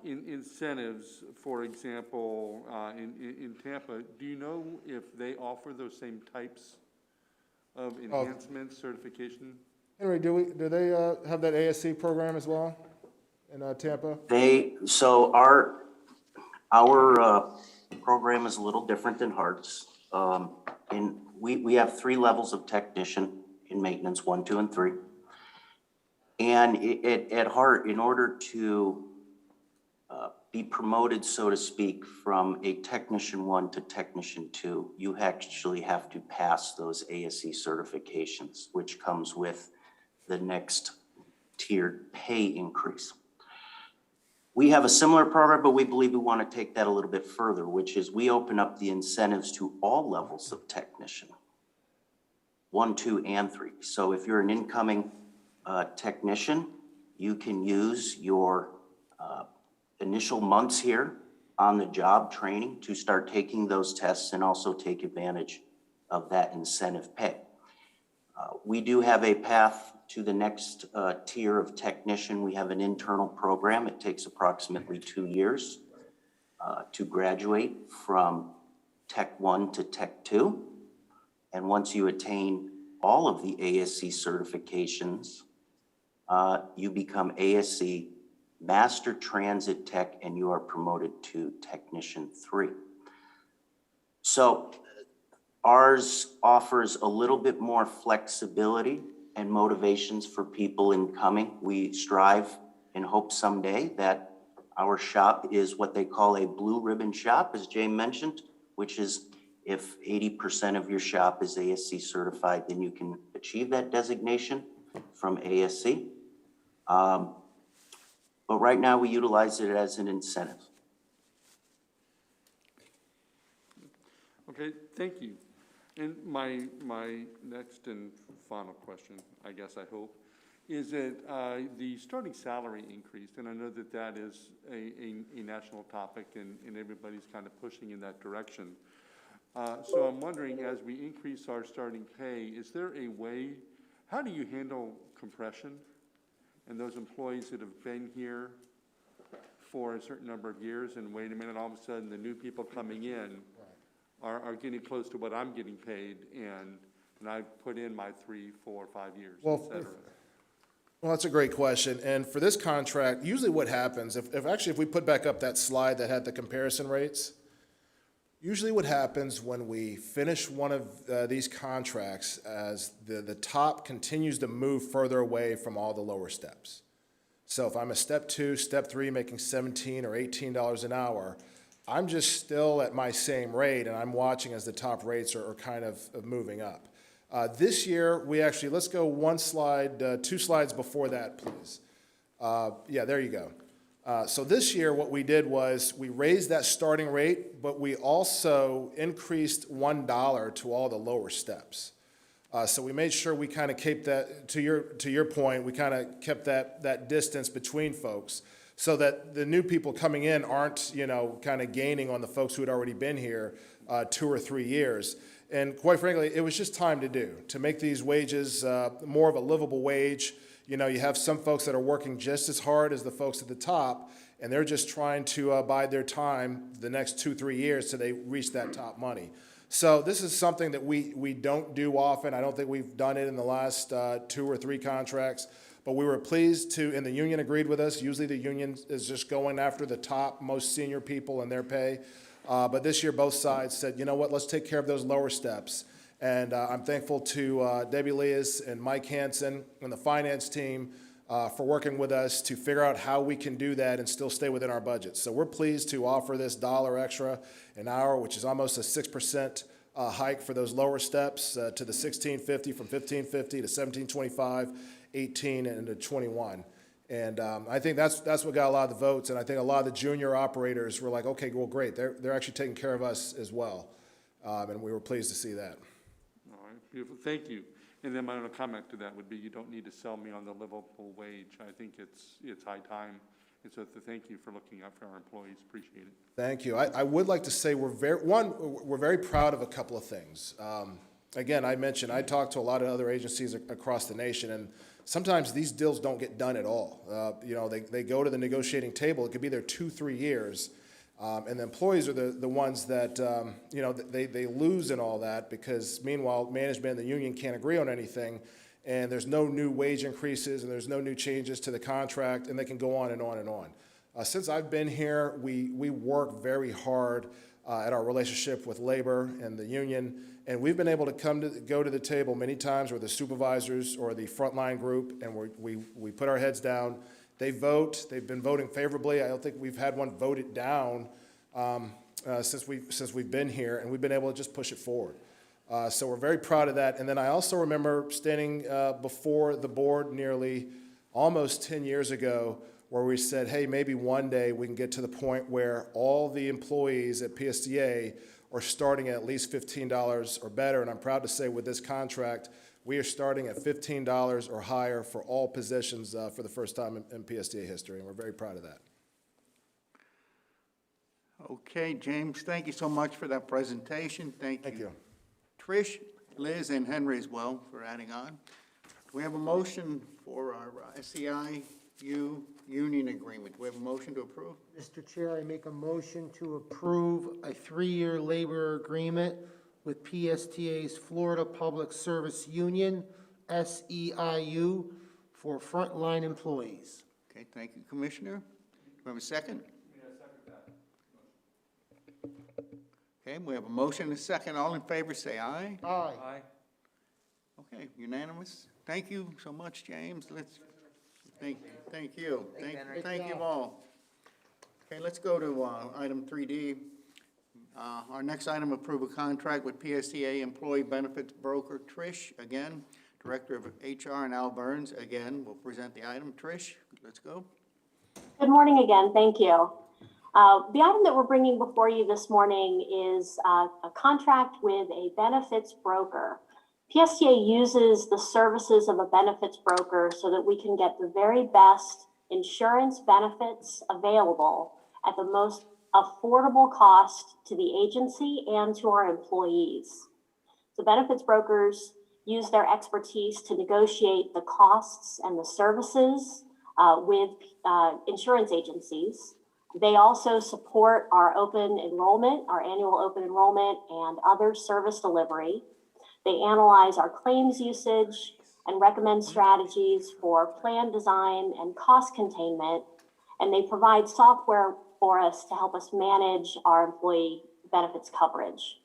incentives, for example, in Tampa, do you know if they offer those same types of enhancements, certification? Henry, do they have that ASC program as well in Tampa? So our program is a little different than Hart's. We have 3 levels of technician in maintenance, 1, 2, and 3. And at Hart, in order to be promoted, so to speak, from a technician 1 to technician 2, you actually have to pass those ASE certifications, which comes with the next tiered pay increase. We have a similar program, but we believe we want to take that a little bit further, which is we open up the incentives to all levels of technician, 1, 2, and 3. So if you're an incoming technician, you can use your initial months here on the job training to start taking those tests and also take advantage of that incentive pay. We do have a path to the next tier of technician. We have an internal program. It takes approximately 2 years to graduate from Tech 1 to Tech 2. And once you attain all of the ASC certifications, you become ASC Master Transit Tech, and you are promoted to Technician 3. So ours offers a little bit more flexibility and motivations for people incoming. We strive and hope someday that our shop is what they call a blue ribbon shop, as Jay mentioned, which is if 80% of your shop is ASC certified, then you can achieve that designation from ASC. But right now we utilize it as an incentive. Okay, thank you. And my next and final question, I guess, I hope, is that the starting salary increased, and I know that that is a national topic, and everybody's kind of pushing in that direction. So I'm wondering, as we increase our starting pay, is there a way, how do you handle compression and those employees that have been here for a certain number of years, and wait a minute, all of a sudden the new people coming in are getting close to what I'm getting paid, and I've put in my 3, 4, 5 years, et cetera. Well, that's a great question. And for this contract, usually what happens, if we put back up that slide that had the comparison rates, usually what happens when we finish one of these contracts as the top continues to move further away from all the lower steps. So if I'm a step 2, step 3, making $17 or $18 an hour, I'm just still at my same rate, and I'm watching as the top rates are kind of moving up. This year, we actually, let's go one slide, 2 slides before that, please. Yeah, there you go. So this year, what we did was we raised that starting rate, but we also increased $1 to all the lower steps. So we made sure we kind of kept that, to your point, we kind of kept that distance between folks so that the new people coming in aren't, kind of gaining on the folks who had already been here 2 or 3 years. And quite frankly, it was just time to make these wages more of a livable wage. You have some folks that are working just as hard as the folks at the top, and they're just trying to bide their time the next 2-3 years till they reach that top money. So this is something that we don't do often. I don't think we've done it in the last 2 or 3 contracts, but we were pleased and the union agreed with us. Usually the union is just going after the top, most senior people and their pay. But this year, both sides said, you know what, let's take care of those lower steps. And I'm thankful to Debbie Leas and Mike Hansen and the finance team for working with us to figure out how we can do that and still stay within our budget. So we're pleased to offer this $1 extra an hour, which is almost a 6% hike for those lower steps to the $16.50 from $15.50 to $17.25, $18, and to $21. And I think that's what got a lot of the votes, and I think a lot of the junior operators were like, okay, well, great, they're actually taking care of us as well, and we were pleased to see that. All right, beautiful, thank you. And then my other comment to that would be, you don't need to sell me on the livable wage. I think it's high time, and so thank you for looking out for our employees, appreciate it. Thank you. I would like to say we're very proud of a couple of things. Again, I talked to a lot of other agencies across the nation, and sometimes these deals don't get done at all. They go to the negotiating table. It could be there 2-3 years, and the employees are the ones that they lose in all that because meanwhile management and the union can't agree on anything, and there's no new wage increases and there's no new changes to the contract, and they can go on and on and on. Since I've been here, we work very hard at our relationship with labor and the union. And we've been able to go to the table many times with the supervisors or the frontline group, and we put our heads down. They vote. They've been voting favorably. I don't think we've had one voted down since we've been here, and we've been able to just push it forward. So we're very proud of that. And then I also remember standing before the board nearly almost 10 years ago where we said, hey, maybe one day we can get to the point where all the employees at PSTA are starting at least $15 or better, and I'm proud to say with this contract, we are starting at $15 or higher for all positions for the first time in PSTA history, and we're very proud of that. Okay, James, thank you so much for that presentation. Thank you. Trish, Liz, and Henry as well for adding on. Do we have a motion for our SEIU union agreement? Do we have a motion to approve? Mr. Chair, I make a motion to approve a 3-year labor agreement with PSTA's Florida Public Service Union, SEIU, for frontline employees. Okay, thank you, Commissioner. Do we have a second? Okay, we have a motion and a second. All in favor, say aye. Aye. Okay, unanimous. Thank you so much, James. Thank you. Thank you all. Okay, let's go to item 3D. Our next item, approve a contract with PSTA employee benefits broker Trish, again, Director of HR, and Al Burns, again, will present the item. Trish, let's go. Good morning again. Thank you. The item that we're bringing before you this morning is a contract with a benefits broker. PSTA uses the services of a benefits broker so that we can get the very best insurance benefits available at the most affordable cost to the agency and to our employees. The benefits brokers use their expertise to negotiate the costs and the services with insurance agencies. They also support our open enrollment, our annual open enrollment, and other service delivery. They analyze our claims usage and recommend strategies for plan design and cost containment. And they provide software for us to help us manage our employee benefits coverage.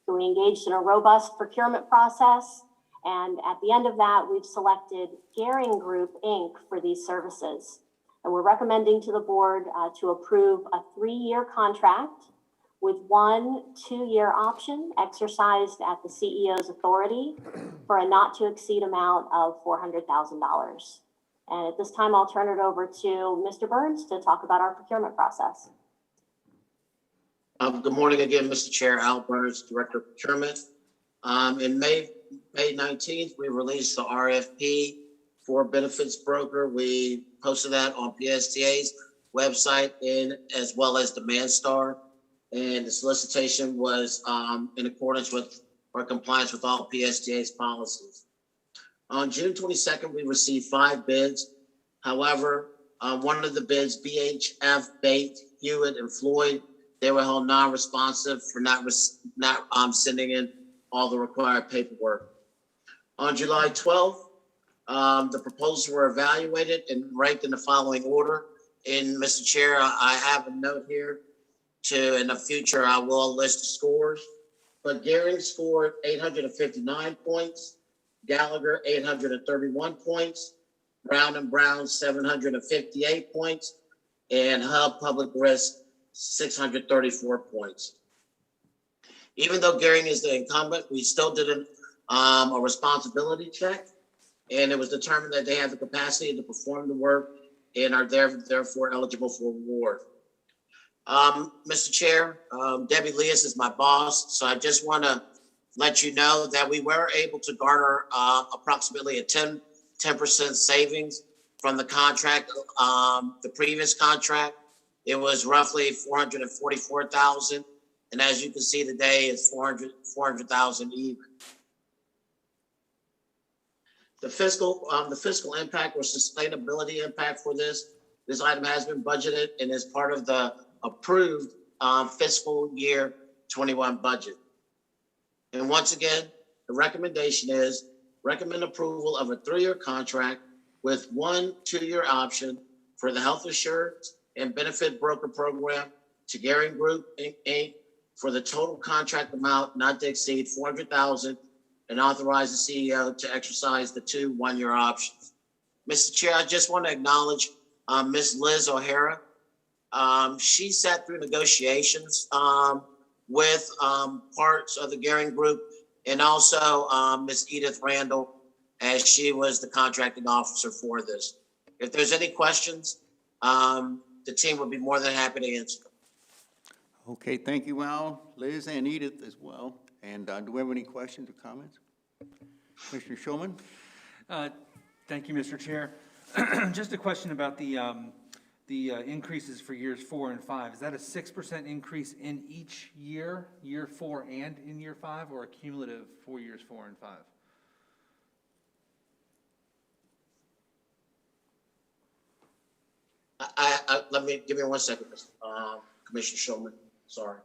So we engaged in a robust procurement process. And at the end of that, we've selected Garing Group, Inc. for these services. And we're recommending to the board to approve a 3-year contract with 1 2-year option exercised at the CEO's authority for a not to exceed amount of $400,000. And at this time, I'll turn it over to Mr. Burns to talk about our procurement process. Good morning again, Mr. Chair. Al Burns, Director of Procurement. In May 19th, we released the RFP for benefits broker. We posted that on PSTA's website as well as DemandStar. And the solicitation was in accordance with or compliance with all PSTA's policies. On June 22nd, we received 5 bids. However, one of the bids, BHF, Bate, Hewitt, and Floyd, they were held non-responsive for not sending in all the required paperwork. On July 12th, the proposals were evaluated and ranked in the following order. And Mr. Chair, I have a note here in the future, I will list the scores. But Garing scored 859 points, Gallagher 831 points, Brown and Brown 758 points, and Hub Public Risk 634 points. Even though Garing is the incumbent, we still did a responsibility check, and it was determined that they have the capacity to perform the work and are therefore eligible for award. Mr. Chair, Debbie Leas is my boss, so I just want to let you know that we were able to garner approximately a 10% savings from the contract, the previous contract. It was roughly $444,000, and as you can see today, it's $400,000 even. The fiscal impact or sustainability impact for this item has been budgeted and is part of the approved fiscal year 21 budget. And once again, the recommendation is recommend approval of a 3-year contract with 1 2-year option for the health insurance and benefit broker program to Garing Group, Inc. for the total contract amount not to exceed $400,000 and authorize the CEO to exercise the 2 1-year options. Mr. Chair, I just want to acknowledge Ms. Liz O'Hara. She sat through negotiations with parts of the Garing Group and also Ms. Edith Randall, as she was the contracting officer for this. If there's any questions, the team would be more than happy to answer. Okay, thank you, Al, Liz, and Edith as well. And do we have any questions or comments? Commissioner Shulman? Thank you, Mr. Chair. Just a question about the increases for years 4 and 5. Is that a 6% increase in each year, year 4 and in year 5, or a cumulative for years 4 and 5? Give me 1 second, Commissioner Shulman. Sorry.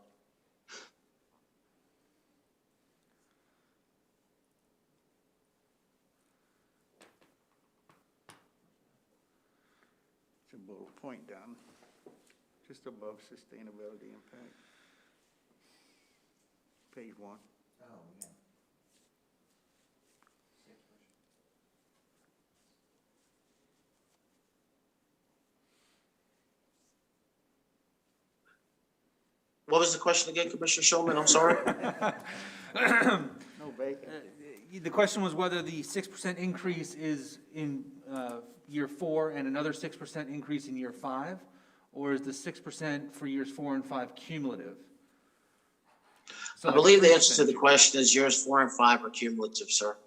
It's a little point down, just above sustainability impact. Page 1. Oh, yeah. What was the question again, Commissioner Shulman? I'm sorry. No bacon. The question was whether the 6% increase is in year 4 and another 6% increase in year 5, or is the 6% for years 4 and 5 cumulative? So I like believe the 3%. answer to the question is years 4 and 5 are cumulative, sir.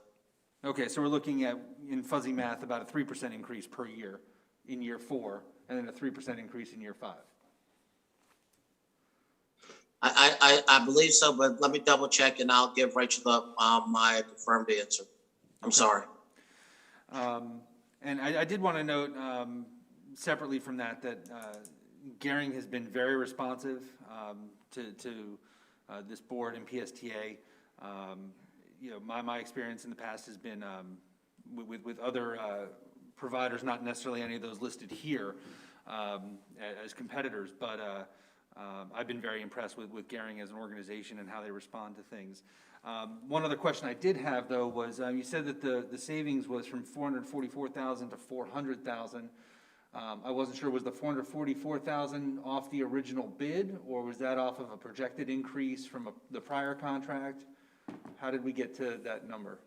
Okay, so we're looking at, in fuzzy math, about a 3% increase per year in year 4, and then a 3% increase in year 5. I believe so, but let me double check and I'll give Rachel my confirmed answer. I'm sorry. And I did want to note, separately from that, Gehring has been very responsive to this board and PSTA. You know, my experience in the past has been with other providers, not necessarily any of those listed here as competitors, but I've been very impressed with Gehring as an organization and how they respond to things. One other question I did have, though, was you said that the savings was from $444,000 to $400,000. I wasn't sure, was the $444,000 off the original bid, or was that off of a projected increase from the prior contract? How did we get to that number?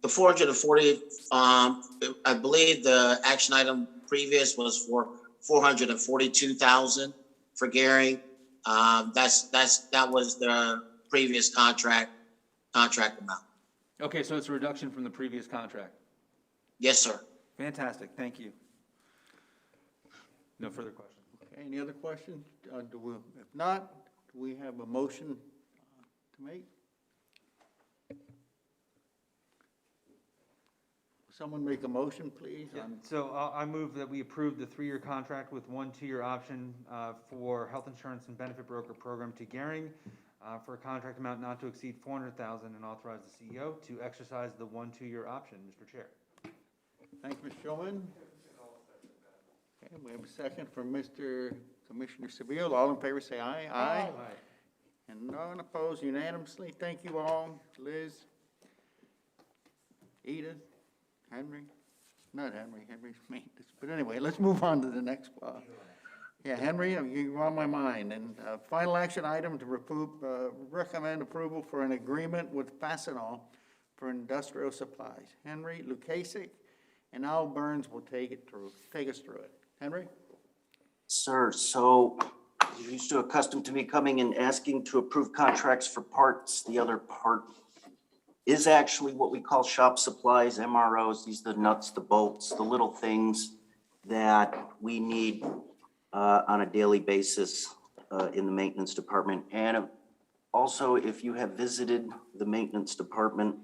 The 440, I believe the action item previous was for 442,000 for Gehring. That was the previous contract amount. Okay, so it's a reduction from the previous contract. Yes, sir. Fantastic, thank you. No further questions. Okay, any other questions? If not, do we have a motion to make? Someone make a motion, please? So I move that we approve the 3-year contract with 1 2-year option for health insurance and benefit broker program to Gehring for a contract amount not to exceed $400,000 and authorize the CEO to exercise the 1 2-year option, Mr. Chair. Thank you, Mr. Shulman. Okay, we have a second from Mr. Commissioner Seville. All in favor, say aye. Aye. And none opposed, unanimously. Thank you all. Liz, Edith, Henry's maintenance. But anyway, let's move on to the next. Yeah, Henry, you're on my mind. And final action item to recommend approval for an agreement with Fastenal for industrial supplies. Henry Lukasik and Al Burns will take us through it. Henry? Sir, so you're used to accustomed to me coming and asking to approve contracts for parts. The other part is actually what we call shop supplies, MROs. These are the nuts, the bolts, the little things that we need on a daily basis in the maintenance department. And also, if you have visited the maintenance department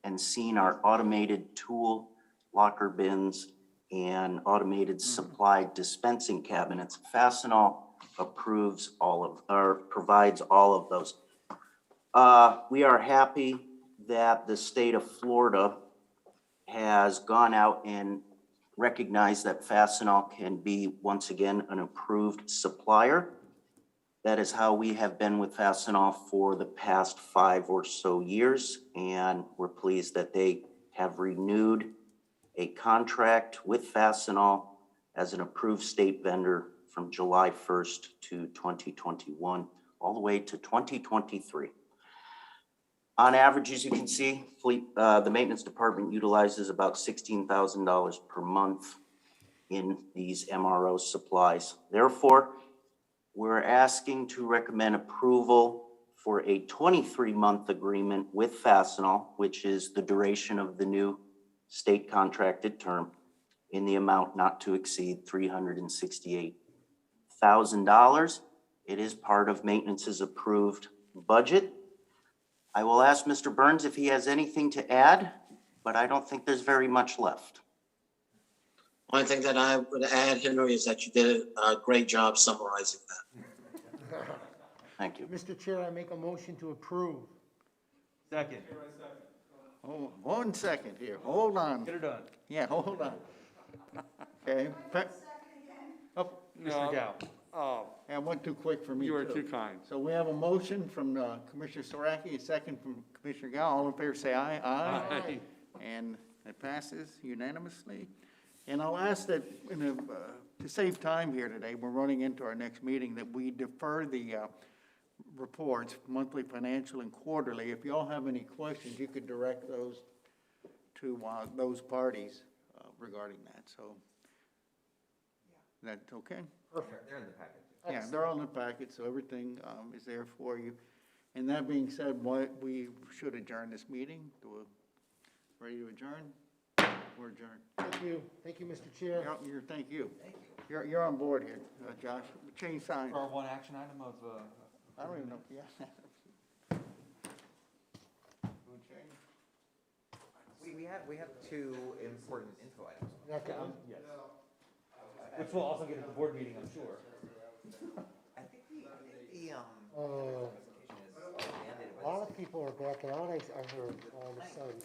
and seen our automated tool locker bins and automated supply dispensing cabinets, Fastenal provides all of those. We are happy that the state of Florida has gone out and recognized that Fastenal can be once again an approved supplier. That is how we have been with Fastenal for the past 5 or so years, and we're pleased that they have renewed a contract with Fastenal as an approved state vendor from July 1st to 2021, all the way to 2023. On average, as you can see, the maintenance department utilizes about $16,000 per month in these MRO supplies. Therefore, we're asking to recommend approval for a 23-month agreement with Fastenal, which is the duration of the new state contracted term, in the amount not to exceed $368,000. It is part of maintenance's approved budget. I will ask Mr. Burns if he has anything to add, but I don't think there's very much left. One thing that I would add, Henry, is that you did a great job summarizing that. Thank you. Mr. Chair, I make a motion to approve. Second. Oh, 1 second here. Hold on. Get her done. Yeah, hold on. Okay. Mr. Dow. I went too quick for me. You are too kind. So we have a motion from Commissioner Soraki, a second from Commissioner Gao. All in favor, say aye. Aye. And it passes unanimously. And I'll ask that, to save time here today, we're running into our next meeting, that we defer the reports, monthly, financial, and quarterly. If you all have any questions, you could direct those to those parties regarding that. So, that's okay? Perfect. They're in the package. Yeah, they're all in the packet, so everything is there for you. And that being said, we should adjourn this meeting. Ready to adjourn? We're adjourned. Thank you, Mr. Chair. Thank you. You're on board here, Josh. Change signs. For one action item of, I don't even know, yeah. We have two important info items. yes. Which we'll also get at the board meeting, I'm sure. I think the A lot of people are backing out, I heard, all of a sudden.